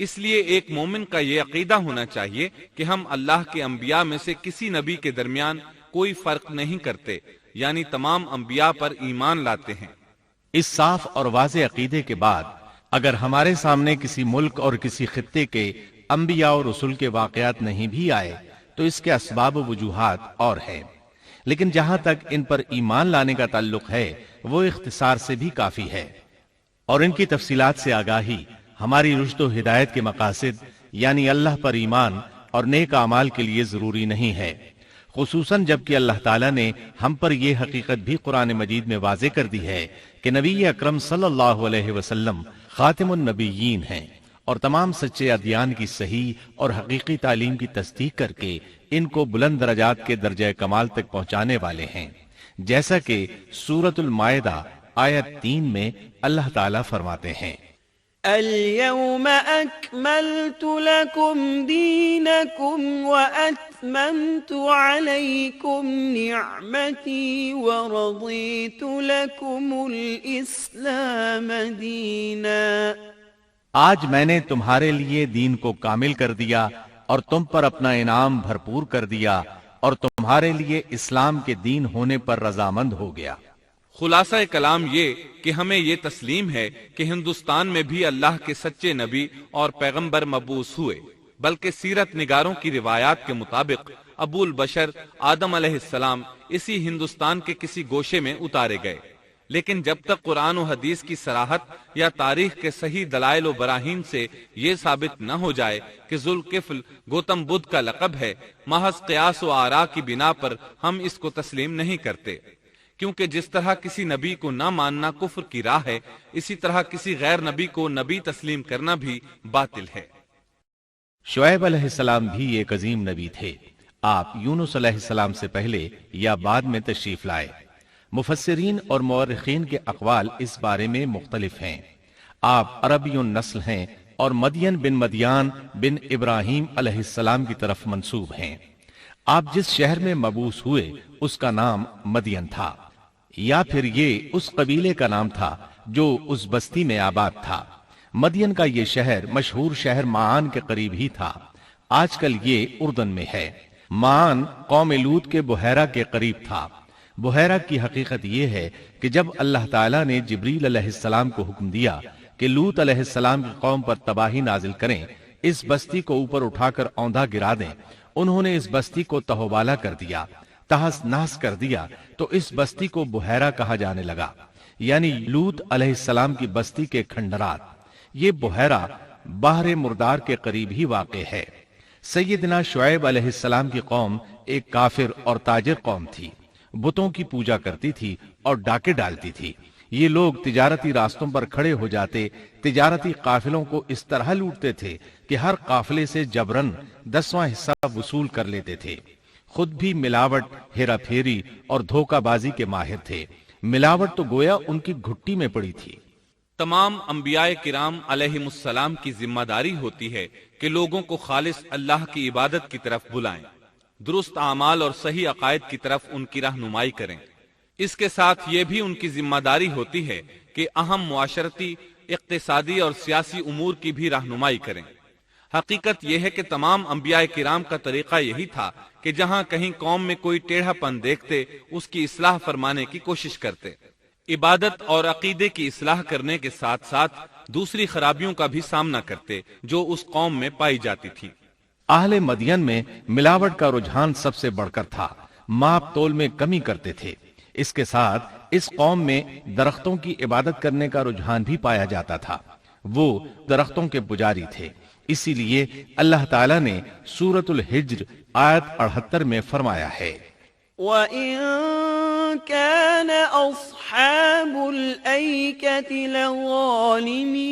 اس لیے ایک مومن کا یہ عقیدہ ہونا چاہیے کہ ہم اللہ کے انبیاء میں سے کسی نبی کے درمیان کوئی فرق نہیں کرتے، یعنی تمام انبیاء پر ایمان لاتے ہیں۔ اس صاف اور واضح عقیدے کے بعد اگر ہمارے سامنے کسی ملک اور کسی خطے کے انبیاء اور رسول کے واقعات نہیں بھی آئے تو اس کے اسباب و وجوہات اور ہیں، لیکن جہاں تک ان پر ایمان لانے کا تعلق ہے وہ اختصار سے بھی کافی ہے، اور ان کی تفصیلات سے آگاہی ہماری رشد و ہدایت کے مقاصد یعنی اللہ پر ایمان اور نیک اعمال کے لیے ضروری نہیں ہے، خصوصاً جبکہ اللہ تعالیٰ نے ہم پر یہ حقیقت بھی قرآن مجید میں واضح کر دی ہے کہ نبی اکرم صلی اللہ علیہ وسلم خاتم النبیین ہیں اور تمام سچے ادیان کی صحیح اور حقیقی تعلیم کی تصدیق کر کے ان کو بلند درجات کے درجہ کمال تک پہنچانے والے ہیں، جیسا کہ سورۃ المائدہ آیت 3 میں اللہ تعالیٰ فرماتے ہیں اليوم اکملت لکم دینکم واتممت علیکم نعمتی ورضیت لکم الاسلام دینا، آج میں نے تمہارے لیے دین کو کامل کر دیا اور تم پر اپنا انعام بھرپور کر دیا اور تمہارے لیے اسلام کے دین ہونے پر رضامند ہو گیا۔ خلاصہ کلام یہ کہ ہمیں یہ تسلیم ہے کہ ہندوستان میں بھی اللہ کے سچے نبی اور پیغمبر مبعوث ہوئے، بلکہ سیرت نگاروں کی روایات کے مطابق ابو البشر آدم علیہ السلام اسی ہندوستان کے کسی گوشے میں اتارے گئے، لیکن جب تک قرآن و حدیث کی صراحت یا تاریخ کے صحیح دلائل و براہین سے یہ ثابت نہ ہو جائے کہ ذوالکفل گوتم بدھ کا لقب ہے، محض قیاس و آراء کی بنا پر ہم اس کو تسلیم نہیں کرتے، کیونکہ جس طرح کسی نبی کو نہ ماننا کفر کی راہ ہے، اسی طرح کسی غیر نبی کو نبی تسلیم کرنا بھی باطل ہے۔ شعیب علیہ السلام بھی ایک عظیم نبی تھے، آپ یونس علیہ السلام سے پہلے یا بعد میں تشریف لائے۔ مفسرین اور مورخین کے اقوال اس بارے میں مختلف ہیں۔ آپ عربی النسل ہیں اور مدین بن مدیان بن ابراہیم علیہ السلام کی طرف منسوب ہیں۔ آپ جس شہر میں مبعوث ہوئے اس کا نام مدین تھا، یا پھر یہ اس قبیلے کا نام تھا جو اس بستی میں آباد تھا۔ مدین کا یہ شہر مشہور شہر معان کے قریب ہی تھا، آج کل یہ اردن میں ہے۔ معان قوم لوط کے بحیرہ کے قریب تھا۔ بحیرہ کی حقیقت یہ ہے کہ جب اللہ تعالیٰ نے جبریل علیہ السلام کو حکم دیا کہ لوط علیہ السلام کی قوم پر تباہی نازل کریں، اس بستی کو اوپر اٹھا کر اوندھا گرا دیں، انہوں نے اس بستی کو تہوبالا کر دیا، تہس نہس کر دیا، تو اس بستی کو بحیرہ کہا جانے لگا، یعنی لوط علیہ السلام کی بستی کے کھنڈرات۔ یہ بحیرہ بحر مردار کے قریب ہی واقع ہے۔ سیدنا شعیب علیہ السلام کی قوم ایک کافر اور تاجر قوم تھی، بتوں کی پوجا کرتی تھی اور ڈاکے ڈالتی تھی، یہ لوگ تجارتی راستوں پر کھڑے ہو جاتے، تجارتی قافلوں کو اس طرح لوٹتے تھے کہ ہر قافلے سے جبرن 10واں حصہ وصول کر لیتے تھے۔ خود بھی ملاوٹ، ہیرا پھیری اور دھوکہ بازی کے ماہر تھے۔ ملاوٹ تو گویا ان کی گھٹی میں پڑی تھی۔ تمام انبیاء کرام علیہم السلام کی ذمہ داری ہوتی ہے کہ لوگوں کو خالص اللہ کی عبادت کی طرف بلائیں، درست اعمال اور صحیح عقائد کی طرف ان کی رہنمائی کریں۔ اس کے ساتھ یہ بھی ان کی ذمہ داری ہوتی ہے کہ اہم معاشرتی، اقتصادی اور سیاسی امور کی بھی رہنمائی کریں۔ حقیقت یہ ہے کہ تمام انبیاء کرام کا طریقہ یہی تھا کہ جہاں کہیں قوم میں کوئی ٹیڑھا پن دیکھتے اس کی اصلاح فرمانے کی کوشش کرتے، عبادت اور عقیدے کی اصلاح کرنے کے ساتھ ساتھ دوسری خرابیوں کا بھی سامنا کرتے جو اس قوم میں پائی جاتی تھی۔ اہل مدین میں ملاوٹ کا رجحان سب سے بڑھ کر تھا، ماپ تول میں کمی کرتے تھے۔ اس کے ساتھ اس قوم میں درختوں کی عبادت کرنے کا رجحان بھی پایا جاتا تھا، وہ درختوں کے پجاری تھے۔ اسی لیے اللہ تعالیٰ نے سورۃ الحجر آیت 78 میں فرمایا ہے، وَإِن كَانَ أَصْحَابُ الْأَيْكَةِ لَظَالِمِينَ،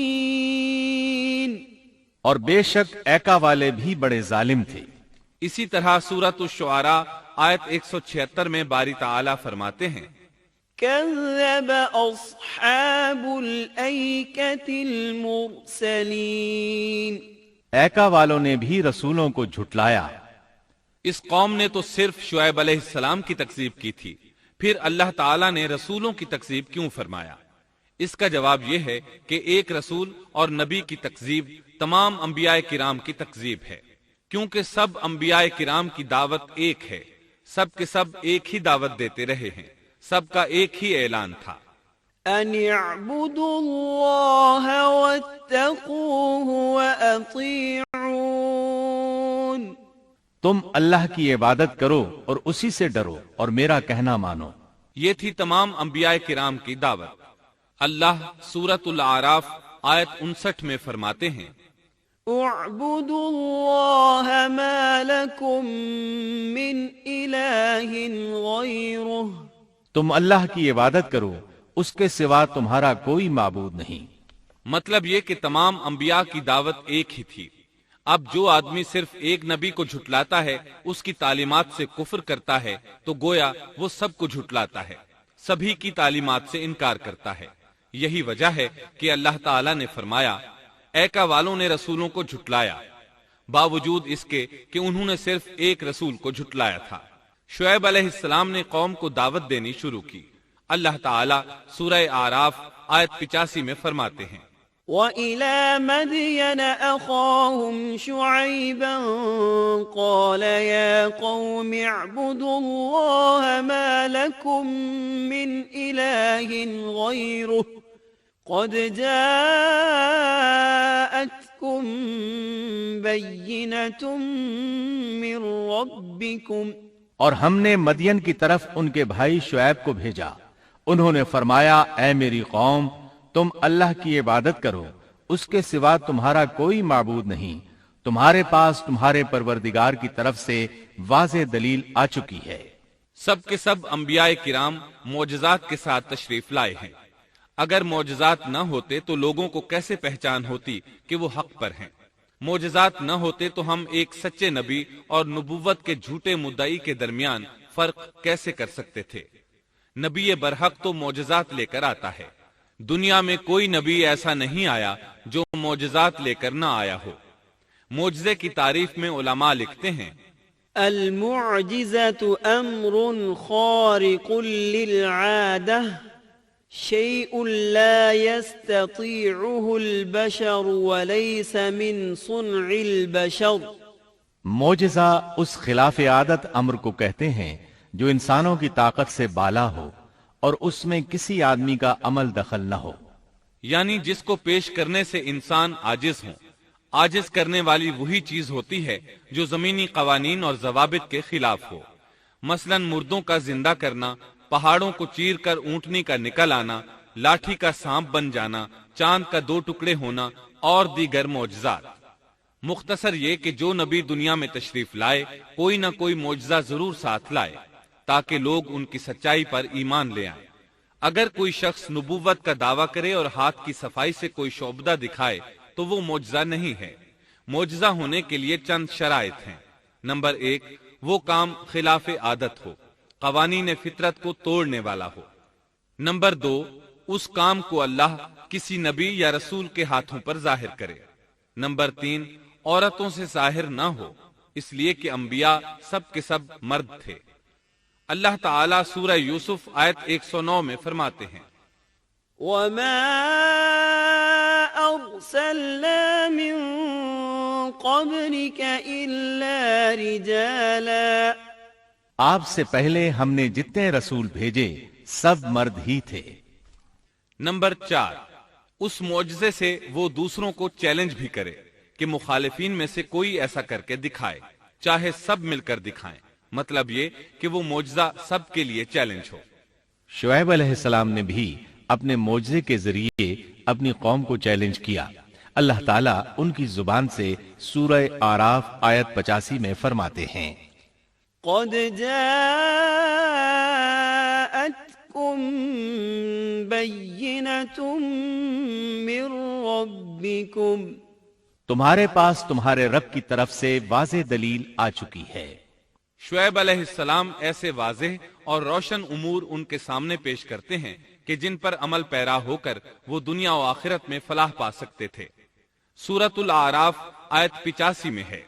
اور بے شک ایکا والے بھی بڑے ظالم تھے۔ اسی طرح سورۃ الشعراء آیت 176 میں باری تعالیٰ فرماتے ہیں، كَذَّبَ أَصْحَابُ الْأَيْكَةِ الْمُرْسَلِينَ، ایکا والوں نے بھی رسولوں کو جھٹلایا۔ اس قوم نے تو صرف شعیب علیہ السلام کی تکذیب کی تھی، پھر اللہ تعالیٰ نے رسولوں کی تکذیب کیوں فرمایا؟ اس کا جواب یہ ہے کہ ایک رسول اور نبی کی تکذیب تمام انبیاء کرام کی تکذیب ہے، کیونکہ سب انبیاء کرام کی دعوت ایک ہے، سب کے سب ایک ہی دعوت دیتے رہے ہیں، سب کا ایک ہی اعلان تھا، أَنِ اعْبُدُوا اللَّهَ وَاتَّقُوهُ وَأَطِيعُونِ، تم اللہ کی عبادت کرو اور اسی سے ڈرو اور میرا کہنا مانو۔ یہ تھی تمام انبیاء کرام کی دعوت۔ اللہ سورۃ الاعراف آیت 59 میں فرماتے ہیں، اعبدوا اللہ ما لکم من الہ غیرہ، تم اللہ کی عبادت کرو، اس کے سوا تمہارا کوئی معبود نہیں۔ مطلب یہ کہ تمام انبیاء کی دعوت ایک ہی تھی۔ اب جو آدمی صرف ایک نبی کو جھٹلاتا ہے، اس کی تعلیمات سے کفر کرتا ہے، تو گویا وہ سب کو جھٹلاتا ہے، سبھی کی تعلیمات سے انکار کرتا ہے۔ یہی وجہ ہے کہ اللہ تعالیٰ نے فرمایا، ایکا والوں نے رسولوں کو جھٹلایا، باوجود اس کے کہ انہوں نے صرف ایک رسول کو جھٹلایا تھا۔ شعیب علیہ السلام نے قوم کو دعوت دینی شروع کی۔ اللہ تعالیٰ سورہ اعراف آیت 85 میں فرماتے ہیں، وَإِلَى مَدْيَنَ أَخَاهُمْ شُعَيْبًا قَالَ يَا قَوْمِ اعْبُدُوا اللَّهَ مَا لَكُمْ مِنْ إِلَٰهٍ غَيْرُهُ قَدْ جَاءَتْكُمْ بَيِّنَةٌ مِّن رَّبِّكُمْ، اور ہم نے مدین کی طرف ان کے بھائی شعیب کو بھیجا، انہوں نے فرمایا، اے میری قوم، تم اللہ کی عبادت کرو، اس کے سوا تمہارا کوئی معبود نہیں، تمہارے پاس تمہارے پروردگار کی طرف سے واضح دلیل آ چکی ہے۔ سب کے سب انبیاء کرام معجزات کے ساتھ تشریف لائے ہیں۔ اگر معجزات نہ ہوتے تو لوگوں کو کیسے پہچان ہوتی کہ وہ حق پر ہیں؟ معجزات نہ ہوتے تو ہم ایک سچے نبی اور نبوت کے جھوٹے مدعی کے درمیان فرق کیسے کر سکتے تھے؟ نبی برحق تو معجزات لے کر آتا ہے، دنیا میں کوئی نبی ایسا نہیں آیا جو معجزات لے کر نہ آیا ہو۔ معجزے کی تعریف میں علماء لکھتے ہیں، المعجزة امر خارق للعادة شيء لا يستطيعه البشر وليس من صنع البشر، معجزہ اس خلاف عادت امر کو کہتے ہیں جو انسانوں کی طاقت سے بالا ہو اور اس میں کسی آدمی کا عمل دخل نہ ہو، یعنی جس کو پیش کرنے سے انسان عاجز ہوں۔ عاجز کرنے والی وہی چیز ہوتی ہے جو زمینی قوانین اور ضوابط کے خلاف ہو، مثلا مردوں کا زندہ کرنا، پہاڑوں کو چیر کر اونٹنی کا نکل آنا، لاٹھی کا سانپ بن جانا، چاند کا 2 ٹکڑے ہونا اور دیگر معجزات۔ مختصر یہ کہ جو نبی دنیا میں تشریف لائے کوئی نہ کوئی معجزہ ضرور ساتھ لائے تاکہ لوگ ان کی سچائی پر ایمان لے آئیں۔ اگر کوئی شخص نبوت کا دعویٰ کرے اور ہاتھ کی صفائی سے کوئی شعبدہ دکھائے تو وہ معجزہ نہیں ہے۔ معجزہ ہونے کے لیے چند شرائط ہیں۔ نمبر 1، وہ کام خلاف عادت ہو، قوانین فطرت کو توڑنے والا ہو۔ نمبر 2، اس کام کو اللہ کسی نبی یا رسول کے ہاتھوں پر ظاہر کرے۔ نمبر 3، عورتوں سے ظاہر نہ ہو، اس لیے کہ انبیاء سب کے سب مرد تھے۔ اللہ تعالیٰ سورہ یوسف آیت 109 میں فرماتے ہیں، وما أرسلنا من قبلك إلا رجالا، آپ سے پہلے ہم نے جتنے رسول بھیجے سب مرد ہی تھے۔ نمبر 4، اس معجزے سے وہ دوسروں کو چیلنج بھی کرے کہ مخالفین میں سے کوئی ایسا کر کے دکھائے، چاہے سب مل کر دکھائیں، مطلب یہ کہ وہ معجزہ سب کے لیے چیلنج ہو۔ شعیب علیہ السلام نے بھی اپنے معجزے کے ذریعے اپنی قوم کو چیلنج کیا۔ اللہ تعالیٰ ان کی زبان سے سورہ آراف آیت 85 میں فرماتے ہیں، قد جاءتكم بينة من ربكم، تمہارے پاس تمہارے رب کی طرف سے واضح دلیل آ چکی ہے۔ شعیب علیہ السلام ایسے واضح اور روشن امور ان کے سامنے پیش کرتے ہیں کہ جن پر عمل پیرا ہو کر وہ دنیا و آخرت میں فلاح پا سکتے تھے۔ سورۃ الاعراف آیت 85 میں ہے،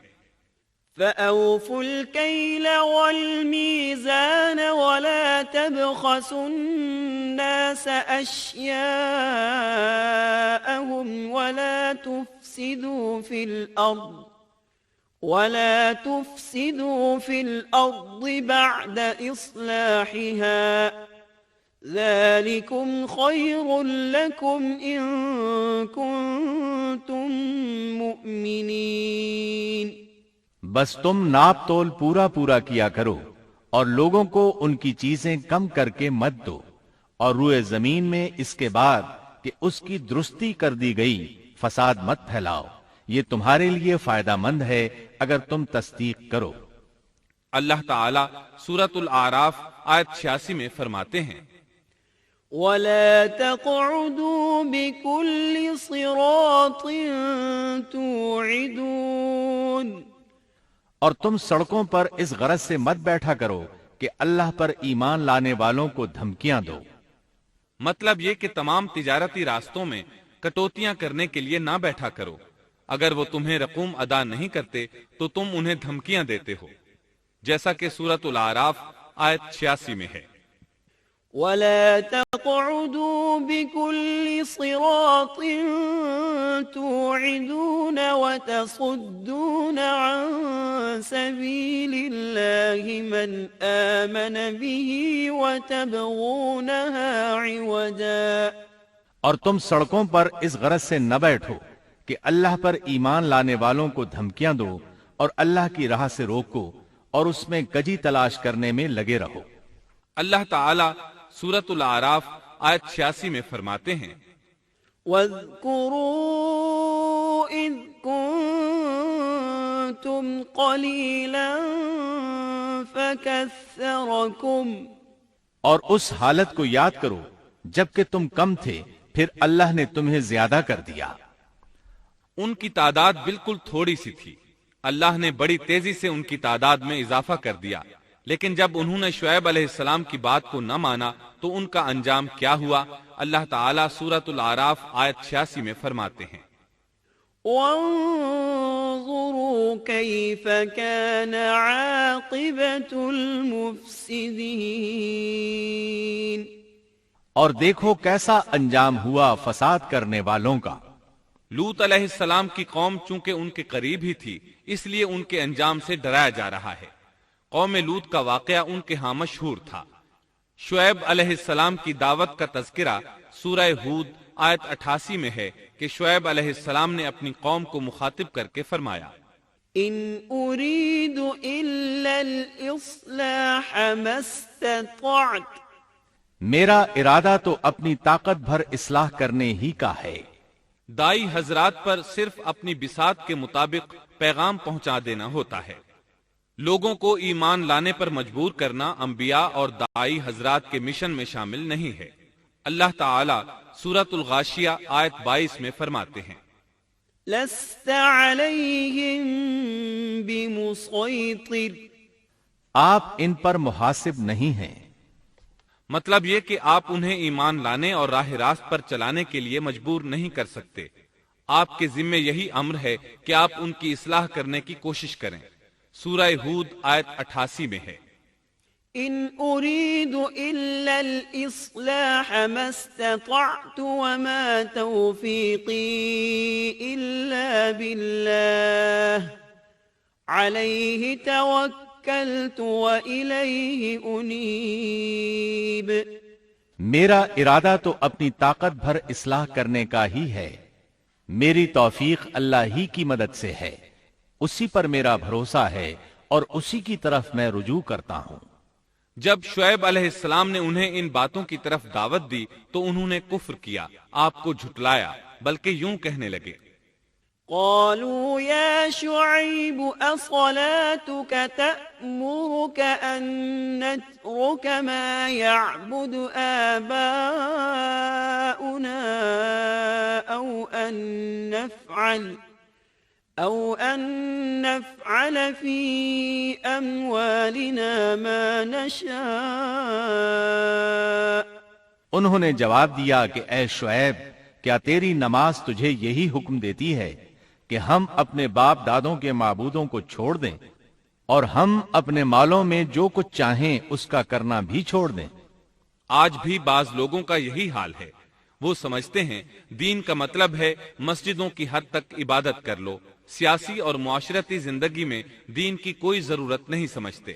فأوفوا الكيل والميزان ولا تبخسوا الناس أشياءهم ولا تفسدوا في الأرض بعد إصلاحها ذلكم خير لكم إن كنتم مؤمنين۔ بس تم ناپ تول پورا کیا کرو اور لوگوں کو ان کی چیزیں کم کر کے مت دو، اور روئے زمین میں اس کے بعد کہ اس کی درستی کر دی گئی فساد مت پھیلاؤ، یہ تمہارے لیے فائدہ مند ہے اگر تم تصدیق کرو۔ اللہ تعالیٰ سورۃ الاعراف آیت 86 میں فرماتے ہیں، وَلَا تَقْعُدُوا بِكُلِّ صِرَاطٍ تُوعِدُونَ، اور تم سڑکوں پر اس غرض سے مت بیٹھا کرو کہ اللہ پر ایمان لانے والوں کو دھمکیاں دو۔ مطلب یہ کہ تمام تجارتی راستوں میں کٹوتیاں کرنے کے لیے نہ بیٹھا کرو، اگر وہ تمہیں رقوم ادا نہیں کرتے تو تم انہیں دھمکیاں دیتے ہو، جیسا کہ سورۃ الاعراف آیت 86 میں ہے، وَلَا تَقْعُدُوا بِكُلِّ صِرَاطٍ تُوعِدُونَ وَتَصُدُّونَ عَن سَبِيلِ اللَّهِ مَنْ آمَنَ بِهِ وَتَبْغُونَهَا عِوَجًا، اور تم سڑکوں پر اس غرض سے نہ بیٹھو کہ اللہ پر ایمان لانے والوں کو دھمکیاں دو اور اللہ کی راہ سے روکو اور اس میں کجی تلاش کرنے میں لگے رہو۔ اللہ تعالیٰ سورۃ الاعراف آیت 86 میں فرماتے ہیں، وَاذْكُرُوا إِذْ كُنْتُمْ قَلِيلًا فَكَثَّرَكُمْ، اور اس حالت کو یاد کرو جبکہ تم کم تھے پھر اللہ نے تمہیں زیادہ کر دیا۔ ان کی تعداد بالکل تھوڑی سی تھی، اللہ نے بڑی تیزی سے ان کی تعداد میں اضافہ کر دیا، لیکن جب انہوں نے شعیب علیہ السلام کی بات کو نہ مانا تو ان کا انجام کیا ہوا؟ اللہ تعالیٰ سورۃ الاعراف آیت 86 میں فرماتے ہیں، وَانظُرُوا كَيْفَ كَانَ عَاقِبَةُ الْمُفْسِدِينَ، اور دیکھو کیسا انجام ہوا فساد کرنے والوں کا۔ لوط علیہ السلام کی قوم چونکہ ان کے قریب ہی تھی، اس لیے ان کے انجام سے ڈرایا جا رہا ہے۔ قوم لوط کا واقعہ ان کے ہاں مشہور تھا۔ شعیب علیہ السلام کی دعوت کا تذکرہ سورہ ہود آیت 88 میں ہے کہ شعیب علیہ السلام نے اپنی قوم کو مخاطب کر کے فرمایا، إن أريد إلا الإصلاح ما استطعت، میرا ارادہ تو اپنی طاقت بھر اصلاح کرنے ہی کا ہے۔ دائی حضرات پر صرف اپنی بساط کے مطابق پیغام پہنچا دینا ہوتا ہے۔ لوگوں کو ایمان لانے پر مجبور کرنا انبیاء اور دائی حضرات کے مشن میں شامل نہیں ہے۔ اللہ تعالی سورۃ الغاشیہ آیت 22 میں فرماتے ہیں لست علیہم بمسیطر، آپ ان پر محاسب نہیں ہیں، مطلب یہ کہ آپ انہیں ایمان لانے اور راہ راست پر چلانے کے لیے مجبور نہیں کر سکتے، آپ کے ذمہ یہی امر ہے کہ آپ ان کی اصلاح کرنے کی کوشش کریں۔ سورہ ہود آیت 88 میں ہے ان اريد الا الاصلاح ما استطعت وما توفيقي الا بالله عليه توكلت واليه انيب۔ میرا ارادہ تو اپنی طاقت بھر اصلاح کرنے کا ہی ہے، میری توفیق اللہ ہی کی مدد سے ہے، اسی پر میرا بھروسہ ہے اور اسی کی طرف میں رجوع کرتا ہوں۔ جب شعیب علیہ السلام نے انہیں ان باتوں کی طرف دعوت دی تو انہوں نے کفر کیا، آپ کو جھٹلایا، بلکہ یوں کہنے لگے قالوا يا شعيب أصلاتك تأمرك أن نترك ما يعبد آباؤنا أو أن نفعل في أموالنا ما نشاء۔ انہوں نے جواب دیا کہ اے شعیب، کیا تیری نماز تجھے یہی حکم دیتی ہے کہ ہم اپنے باپ دادوں کے معبودوں کو چھوڑ دیں اور ہم اپنے مالوں میں جو کچھ چاہیں اس کا کرنا بھی چھوڑ دیں؟ آج بھی بعض لوگوں کا یہی حال ہے، وہ سمجھتے ہیں دین کا مطلب ہے مسجدوں کی حد تک عبادت کر لو، سیاسی اور معاشرتی زندگی میں دین کی کوئی ضرورت نہیں سمجھتے،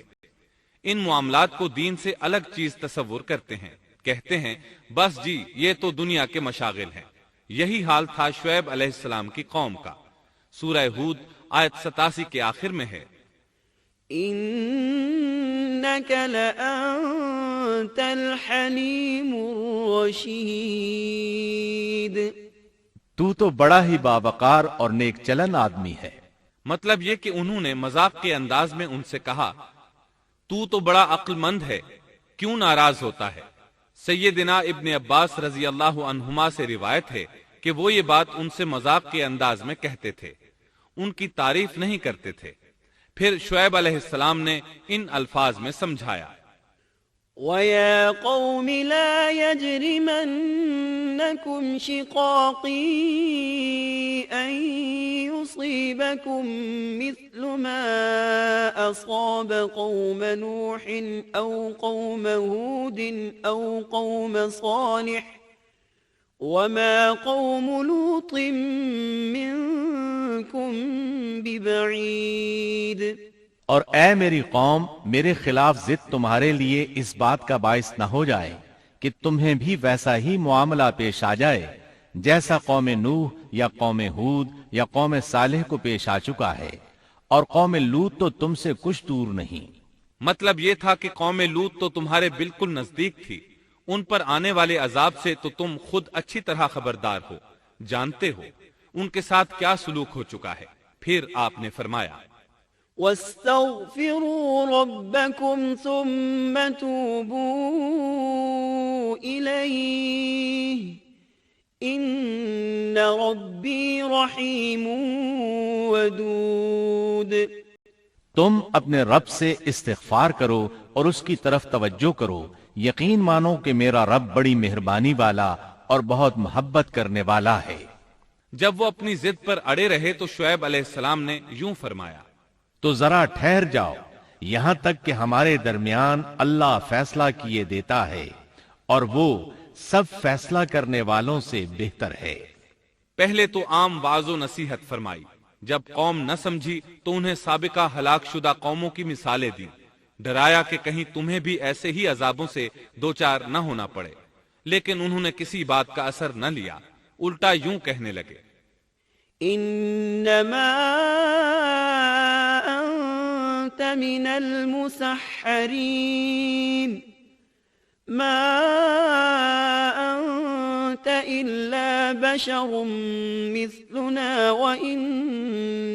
ان معاملات کو دین سے الگ چیز تصور کرتے ہیں، کہتے ہیں بس جی یہ تو دنیا کے مشاغل ہیں۔ یہی حال تھا شعیب علیہ السلام کی قوم کا۔ سورہ ہود آیت 87 کے آخر میں ہے انک لانت الحلیم الرشید، تو تو بڑا ہی باوقار اور نیک چلن آدمی ہے۔ مطلب یہ کہ انہوں نے مذاق کے انداز میں ان سے کہا تو تو بڑا عقل مند ہے، کیوں ناراض ہوتا ہے؟ سیدنا ابن عباس رضی اللہ عنہما سے روایت ہے کہ وہ یہ بات ان سے مذاق کے انداز میں کہتے تھے، ان کی تعریف نہیں کرتے تھے۔ پھر شعیب علیہ السلام نے ان الفاظ میں سمجھایا وَيَا قَوْمِ لَا يَجْرِمَنَّكُمْ شِقَاقِي أَن يُصِيبَكُم مِّثْلُ مَا أَصَابَ قَوْمَ نُوحٍ أَوْ قَوْمَ هُودٍ أَوْ قَوْمَ صَالِحٍ وَمَا قَوْمُ لُوطٍ مِّنكُم بِبَعِيدٍ۔ اور اے میری قوم، میرے خلاف ضد تمہارے لیے اس بات کا باعث نہ ہو جائے کہ تمہیں بھی ویسا ہی معاملہ پیش آ جائے جیسا قوم نوح یا قوم ہود یا قوم صالح کو پیش آ چکا ہے، اور قوم لوط تو تم سے کچھ دور نہیں۔ مطلب یہ تھا کہ قوم لوط تو تمہارے بالکل نزدیک تھی، ان پر آنے والے عذاب سے تو تم خود اچھی طرح خبردار ہو، جانتے ہو ان کے ساتھ کیا سلوک ہو چکا ہے۔ پھر آپ نے فرمایا وَاسْتَغْفِرُوا رَبَّكُمْ ثُمَّ تُوبُوا إِلَيْهِ إِنَّ رَبِّي رَحِيمٌ وَدُودٌ۔ تم اپنے رب سے استغفار کرو اور اس کی طرف توجہ کرو، یقین مانو کہ میرا رب بڑی مہربانی والا اور بہت محبت کرنے والا ہے۔ جب وہ اپنی ضد پر اڑے رہے تو شعیب علیہ السلام نے یوں فرمایا تو ذرا ٹھہر جاؤ یہاں تک کہ ہمارے درمیان اللہ فیصلہ کیے دیتا ہے، اور وہ سب فیصلہ کرنے والوں سے بہتر ہے۔ پہلے تو عام واعظ و نصیحت فرمائی، جب قوم نہ سمجھی تو انہیں سابقہ ہلاک شدہ قوموں کی مثالیں دی، ڈرایا کہ کہیں تمہیں بھی ایسے ہی عذابوں سے دوچار نہ ہونا پڑے، لیکن انہوں نے کسی بات کا اثر نہ لیا، الٹا یوں کہنے لگے انما انت من المسحرین ما انت الا بشر مثلنا وان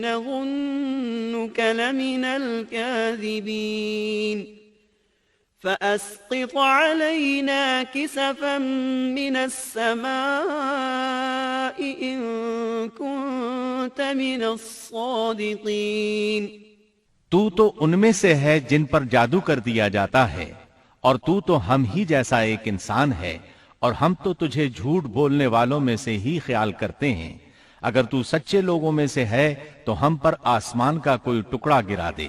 نظنك لمن الكاذبین فأسقط علينا كسفا من السماء إن كنت من الصادقين۔ تو ان میں سے ہے جن پر جادو کر دیا جاتا ہے، اور تو ہم ہی جیسا ایک انسان ہے، اور ہم تو تجھے جھوٹ بولنے والوں میں سے ہی خیال کرتے ہیں۔ اگر تو سچے لوگوں میں سے ہے تو ہم پر آسمان کا کوئی ٹکڑا گرا دے۔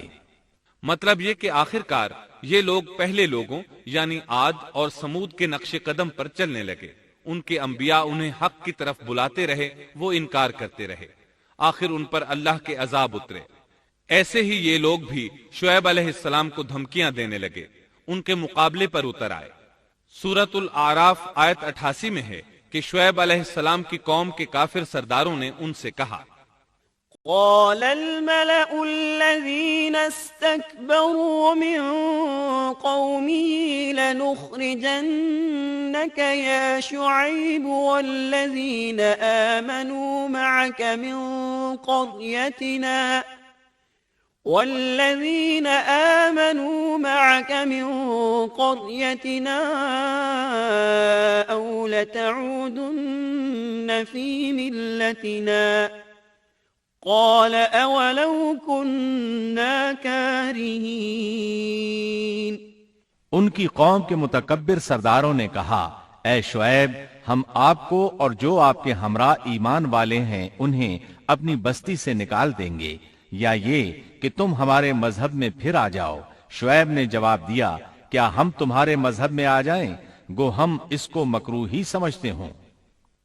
مطلب یہ کہ آخرکار یہ لوگ پہلے لوگوں یعنی عاد اور سمود کے نقش قدم پر چلنے لگے۔ ان کے انبیاء انہیں حق کی طرف بلاتے رہے، وہ انکار کرتے رہے، آخر ان پر اللہ کے عذاب اترے۔ ایسے ہی یہ لوگ بھی شعیب علیہ السلام کو دھمکیاں دینے لگے، ان کے مقابلے پر اتر آئے۔ سورۃ الاعراف آیت 88 میں ہے کہ شعیب علیہ السلام کی قوم کے کافر سرداروں نے ان سے کہا، قال الملأ الذين استكبروا من قومه لنخرجنك يا شعيب والذين آمنوا معك من قريتنا أو لتعودن في ملتنا قال أولو كنا كارهين۔ ان کی قوم کے متکبر سرداروں نے کہا، اے شعیب، ہم آپ کو اور جو آپ کے ہمراہ ایمان والے ہیں انہیں اپنی بستی سے نکال دیں گے، یا یہ کہ تم ہمارے مذہب میں پھر آ جاؤ۔ شعیب نے جواب دیا، کیا ہم تمہارے مذہب میں آ جائیں؟ گو ہم اس کو مکروہ ہی سمجھتے ہوں۔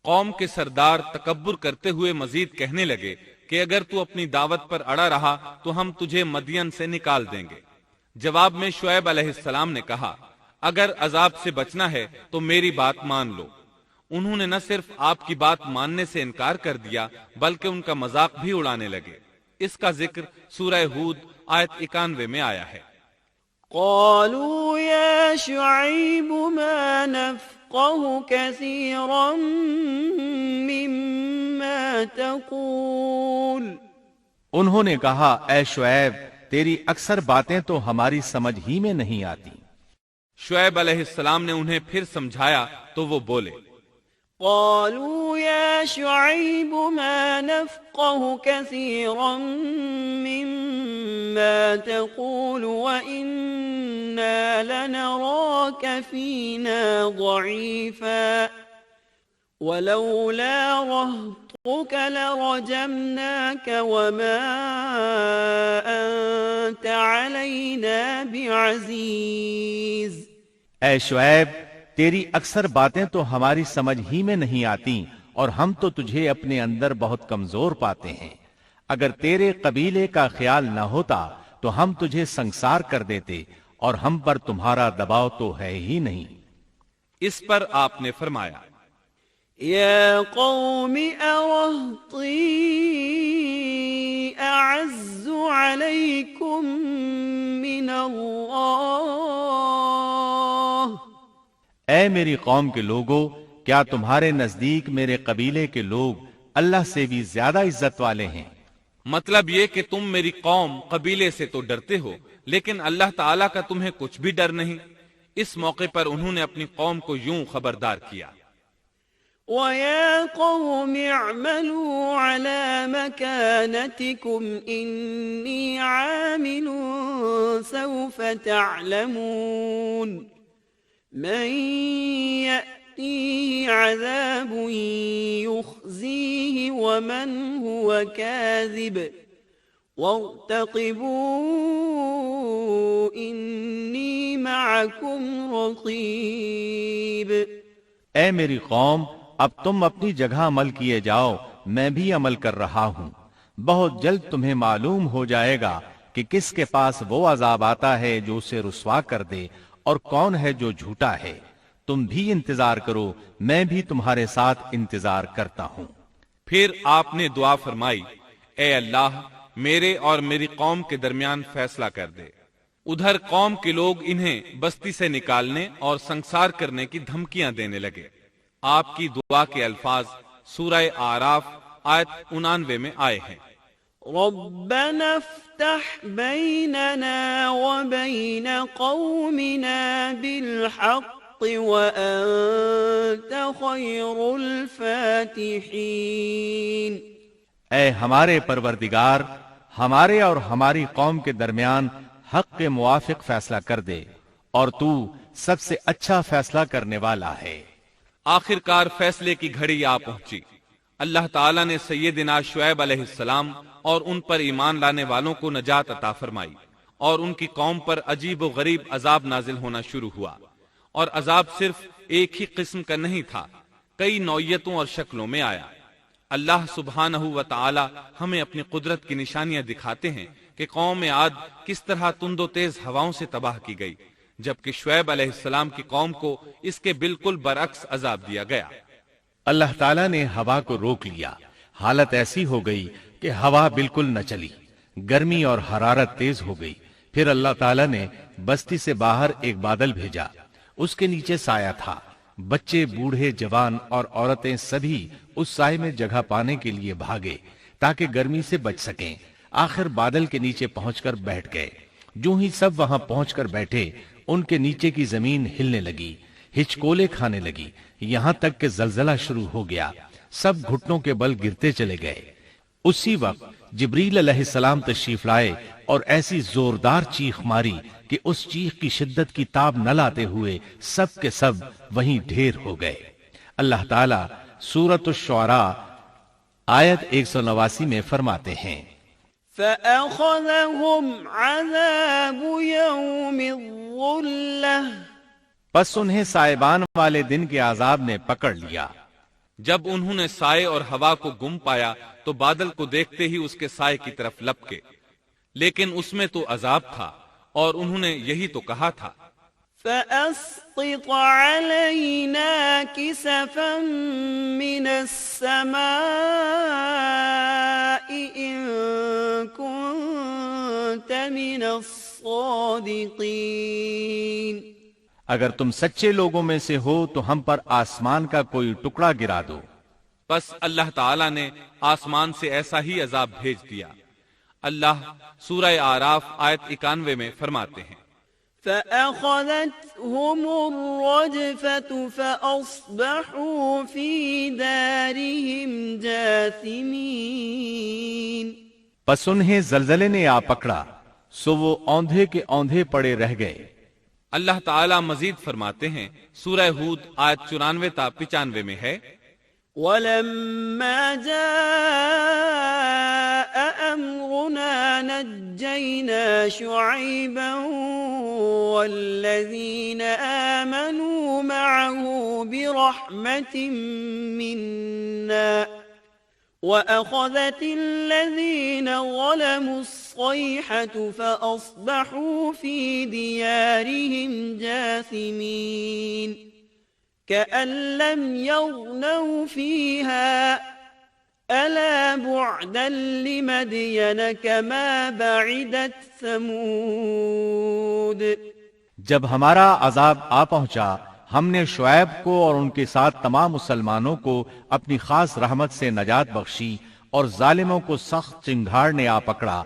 قوم کے سردار تکبر کرتے ہوئے مزید کہنے لگے کہ اگر تو اپنی دعوت پر اڑا رہا تو ہم تجھے مدین سے نکال دیں گے۔ جواب میں شعیب علیہ السلام نے کہا، اگر عذاب سے بچنا ہے تو میری بات مان لو۔ انہوں نے نہ صرف آپ کی بات ماننے سے انکار کر دیا بلکہ ان کا مذاق بھی اڑانے لگے۔ اس کا ذکر سورہ ہود آیت 91 میں آیا ہے۔ قالوا يا شعيب ما نفقه كثيرا مما تقول۔ انہوں نے کہا، اے شعیب، تیری اکثر باتیں تو ہماری سمجھ ہی میں نہیں آتی۔ شعیب علیہ السلام نے انہیں پھر سمجھایا تو وہ بولے، قالوا يا شعيب ما نفقه كثيرا مما تقول وإنا لنراك فينا ضعيفا ولولا رهطك لرجمناك وما أنت علينا بعزيز۔ اے شعیب، تیری اکثر باتیں تو ہماری سمجھ ہی میں نہیں آتی، اور ہم تو تجھے اپنے اندر بہت کمزور پاتے ہیں۔ اگر تیرے قبیلے کا خیال نہ ہوتا تو ہم تجھے سنسار کر دیتے، اور ہم پر تمہارا دباؤ تو ہے ہی نہیں۔ اس پر آپ نے فرمایا، یا قوم ارہطی اعز علیکم من اللہ۔ اے میری قوم کے لوگو، کیا تمہارے نزدیک میرے قبیلے کے لوگ اللہ سے بھی زیادہ عزت والے ہیں؟ مطلب یہ کہ تم میری قوم قبیلے سے تو ڈرتے ہو لیکن اللہ تعالیٰ کا تمہیں کچھ بھی ڈر نہیں۔ اس موقع پر انہوں نے اپنی قوم کو یوں خبردار کیا، وَيَا قَوْمِ اعْمَلُوا عَلَى مَكَانَتِكُمْ إِنِّي عَامِلٌ سَوْفَ تَعْلَمُونَ من يأتيه عذاب يخزيه ومن هو كاذب وارتقبوا إني معكم رقيب۔ اے میری قوم، اب تم اپنی جگہ عمل کیے جاؤ، میں بھی عمل کر رہا ہوں۔ بہت جلد تمہیں معلوم ہو جائے گا کہ کس کے پاس وہ عذاب آتا ہے جو اسے رسوا کر دے، اور کون ہے جو جھوٹا ہے۔ تم بھی انتظار کرو، میں بھی تمہارے ساتھ انتظار کرتا ہوں۔ پھر آپ نے دعا فرمائی، اے اللہ، میرے اور میری قوم کے درمیان فیصلہ کر دے۔ ادھر قوم کے لوگ انہیں بستی سے نکالنے اور سنسار کرنے کی دھمکیاں دینے لگے۔ آپ کی دعا کے الفاظ سورہ اعراف آیت 99 میں آئے ہیں۔ ربنا افتح بيننا وبين قومنا بالحق وأنت خير الفاتحين. اے ہمارے پروردگار، ہمارے اور ہماری قوم کے درمیان حق کے موافق فیصلہ کر دے، اور تو سب سے اچھا فیصلہ کرنے والا ہے. آخر کار فیصلے کی گھڑی آ پہنچی. اللہ تعالیٰ نے سیدنا شعیب علیہ السلام اور ان پر ایمان لانے والوں کو نجات عطا فرمائی، اور ان کی قوم پر عجیب و غریب عذاب نازل ہونا شروع ہوا. اور عذاب صرف ایک ہی قسم کا نہیں تھا، کئی نوعیتوں اور شکلوں میں آیا. اللہ سبحانہ و تعالی ہمیں اپنی قدرت کی نشانیاں دکھاتے ہیں کہ قوم عاد کس طرح تند و تیز ہواؤں سے تباہ کی گئی، جبکہ شعیب علیہ السلام کی قوم کو اس کے بالکل برعکس عذاب دیا گیا. اللہ تعالیٰ نے ہوا کو روک لیا. حالت ایسی ہو گئی کہ ہوا بالکل نہ چلی، گرمی اور حرارت تیز ہو گئی. پھر اللہ تعالیٰ نے بستی سے باہر ایک بادل بھیجا، اس کے نیچے سایہ تھا. بچے، بوڑھے، جوان اور عورتیں سبھی اس سائے میں جگہ پانے کے لیے بھاگے تاکہ گرمی سے بچ سکیں. آخر بادل کے نیچے پہنچ کر بیٹھ گئے. جو ہی سب وہاں پہنچ کر بیٹھے، ان کے نیچے کی زمین ہلنے لگی، ہچکولے کھانے لگی، یہاں تک کہ زلزلہ شروع ہو گیا. سب گھٹنوں کے بل گرتے چلے گئے. اسی وقت جبریل علیہ السلام تشریف لائے اور ایسی زوردار چیخ ماری کہ اس چیخ کی شدت کی تاب نہ لاتے ہوئے سب کے سب وہیں ڈھیر ہو گئے. اللہ تعالیٰ سورۃ الشعراء آیت 189 میں فرماتے ہیں، فَأَخَذَهُمْ عَذَابُ يَوْمِ الظُّلَّةِ، پس انہیں سائبان والے دن کے عذاب نے پکڑ لیا. جب انہوں نے سائے اور ہوا کو گم پایا تو بادل کو دیکھتے ہی اس کے سائے کی طرف لپکے، لیکن اس میں تو عذاب تھا، اور انہوں نے یہی تو کہا تھا، فَأَسْقِطْ عَلَيْنَا كِسَفًا مِّنَ السَّمَاءِ إِن كُنتَ مِنَ الصَّادِقِينَ. اگر تم سچے لوگوں میں سے ہو تو ہم پر آسمان کا کوئی ٹکڑا گرا دو. بس اللہ تعالیٰ نے آسمان سے ایسا ہی عذاب بھیج دیا. اللہ سورہ آراف آیت 91 میں فرماتے ہیں، فَأَخَذَتْهُمُ الرَّجْفَةُ فَأَصْبَحُوا فِي دَارِهِمْ جَاثِمِينَ. پس انہیں زلزلے نے آ پکڑا، سو وہ اوندھے کے اوندھے پڑے رہ گئے. اللہ تعالیٰ مزید فرماتے ہیں، سورہ ہود آیت 94 تا 95 میں ہے، وَلَمَّا جَاءَ أَمْرُنَا نَجَّيْنَا شُعَيْبًا وَالَّذِينَ آمَنُوا مَعَهُ بِرَحْمَةٍ مِّنَّا وَأَخَذَتِ الَّذِينَ ظَلَمُوا الصَّيْحَةُ فَأَصْبَحُوا فِي دِيَارِهِمْ جَاثِمِينَ. كَأَن لَّمْ يَغْنَوْا فِيهَا أَلَا بُعْدًا لِّمَدْيَنَ كَمَا بَعِدَتْ ثَمُودُ. جب ہمارا عذاب آ پہنچا، ہم نے شعیب کو اور ان کے ساتھ تمام مسلمانوں کو اپنی خاص رحمت سے نجات بخشی، اور ظالموں کو سخت چنگھاڑ نے آ پکڑا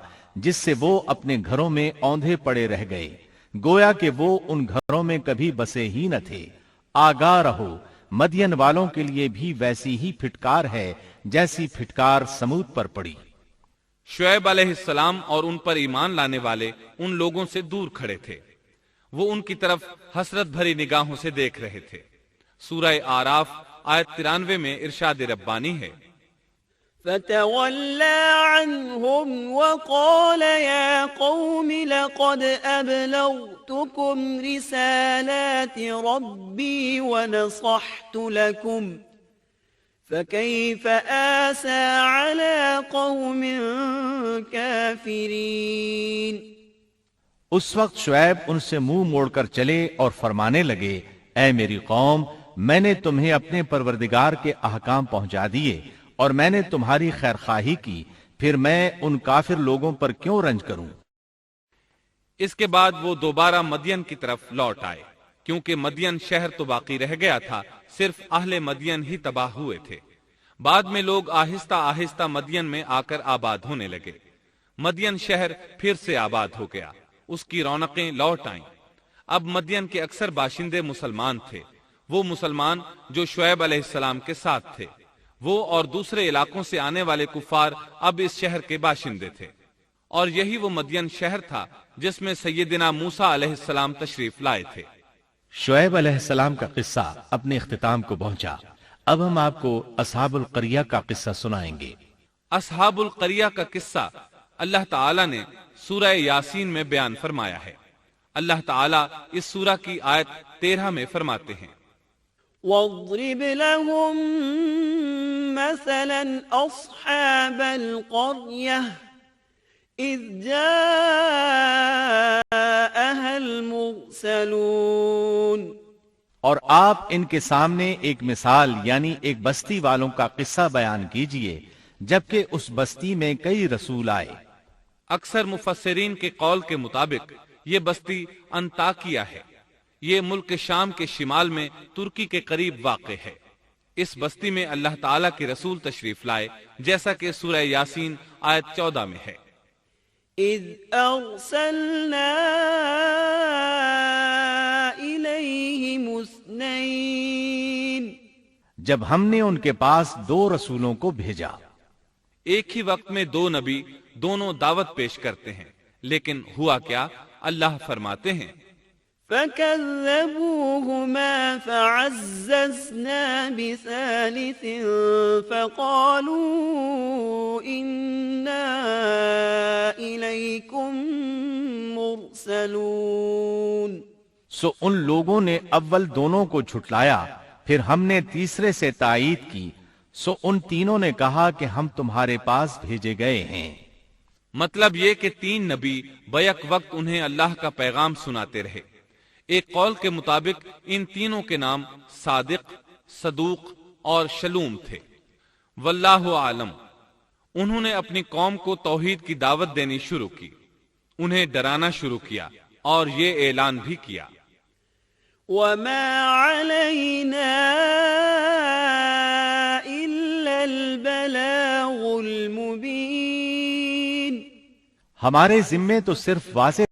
جس سے وہ اپنے گھروں میں اوندھے پڑے رہ گئے، گویا کہ وہ ان گھروں میں کبھی بسے ہی نہ تھے. آگاہ رہو، مدین والوں کے لیے بھی ویسی ہی پھٹکار ہے جیسی پھٹکار سمود پر پڑی. شعیب علیہ السلام اور ان پر ایمان لانے والے ان لوگوں سے دور کھڑے تھے. وہ ان کی طرف حسرت بھری نگاہوں سے دیکھ رہے تھے. سورہ آراف آیت 93 میں ارشاد ربانی ہے، فَتَوَلَّى عَنْهُمْ وَقَالَ يَا قَوْمِ لَقَدْ أَبْلَغْتُكُمْ رِسَالَاتِ رَبِّي وَنَصَحْتُ لَكُمْ فَكَيْفَ آسَى عَلَى قَوْمٍ كَافِرِينَ. اس وقت شعیب ان سے منہ موڑ کر چلے اور فرمانے لگے، اے میری قوم، میں نے تمہیں اپنے پروردگار کے احکام پہنچا دیے اور میں نے تمہاری خیرخواہی کی، پھر میں ان کافر لوگوں پر کیوں رنج کروں. اس کے بعد وہ دوبارہ مدین کی طرف لوٹ آئے، کیونکہ مدین شہر تو باقی رہ گیا تھا، صرف اہل مدین ہی تباہ ہوئے تھے. بعد میں لوگ آہستہ آہستہ مدین میں آ کر آباد ہونے لگے. مدین شہر پھر سے آباد ہو گیا، اس کی رونقیں لوٹ آئیں۔ اب مدین کے اکثر باشندے مسلمان تھے، وہ مسلمان جو شعیب علیہ السلام کے ساتھ تھے۔ وہ اور دوسرے علاقوں سے آنے والے کفار اب اس شہر کے باشندے تھے، اور یہی وہ مدین شہر تھا جس میں سیدنا موسیٰ علیہ السلام تشریف لائے تھے۔ شعیب علیہ السلام کا قصہ اپنے اختتام کو پہنچا۔ اب ہم آپ کو اصحاب القریہ کا قصہ سنائیں گے۔ اصحاب القریہ کا قصہ اللہ تعالیٰ نے سورہ یاسین میں بیان فرمایا ہے۔ اللہ تعالیٰ اس سورہ کی آیت 13 میں فرماتے ہیں، واضرب لهم مثلا أصحاب القرية إذ جاءها المرسلون۔ اور آپ ان کے سامنے ایک مثال یعنی ایک بستی والوں کا قصہ بیان کیجئے جبکہ اس بستی میں کئی رسول آئے۔ اکثر مفسرین کے قول کے مطابق یہ بستی انطاکیہ ہے۔ یہ ملک شام کے شمال میں ترکی کے قریب واقع ہے۔ اس بستی میں اللہ تعالیٰ کے رسول تشریف لائے، جیسا کہ سورہ یاسین آیت 14 میں ہے۔ إذ أرسلنا إليهم اثنين، جب ہم نے ان کے پاس 2 رسولوں کو بھیجا۔ ایک ہی وقت میں 2 نبی دونوں دعوت پیش کرتے ہیں، لیکن ہوا کیا؟ اللہ فرماتے ہیں، فكذبوهما فعززنا بثالث فقالوا إنا إليكم مرسلون۔ سو ان لوگوں نے اول دونوں کو جھٹلایا، پھر ہم نے تیسرے سے تائید کی، سو ان تینوں نے کہا کہ ہم تمہارے پاس بھیجے گئے ہیں۔ مطلب یہ کہ 3 نبی بیک وقت انہیں اللہ کا پیغام سناتے رہے۔ ایک قول کے مطابق ان تینوں کے نام صادق، صدوق اور شلوم تھے، واللہ عالم۔ انہوں نے اپنی قوم کو توحید کی دعوت دینی شروع کی، انہیں ڈرانا شروع کیا اور یہ اعلان بھی کیا، وما علينا إلا البلاغ المبين۔ ہمارے ذمے تو صرف واضح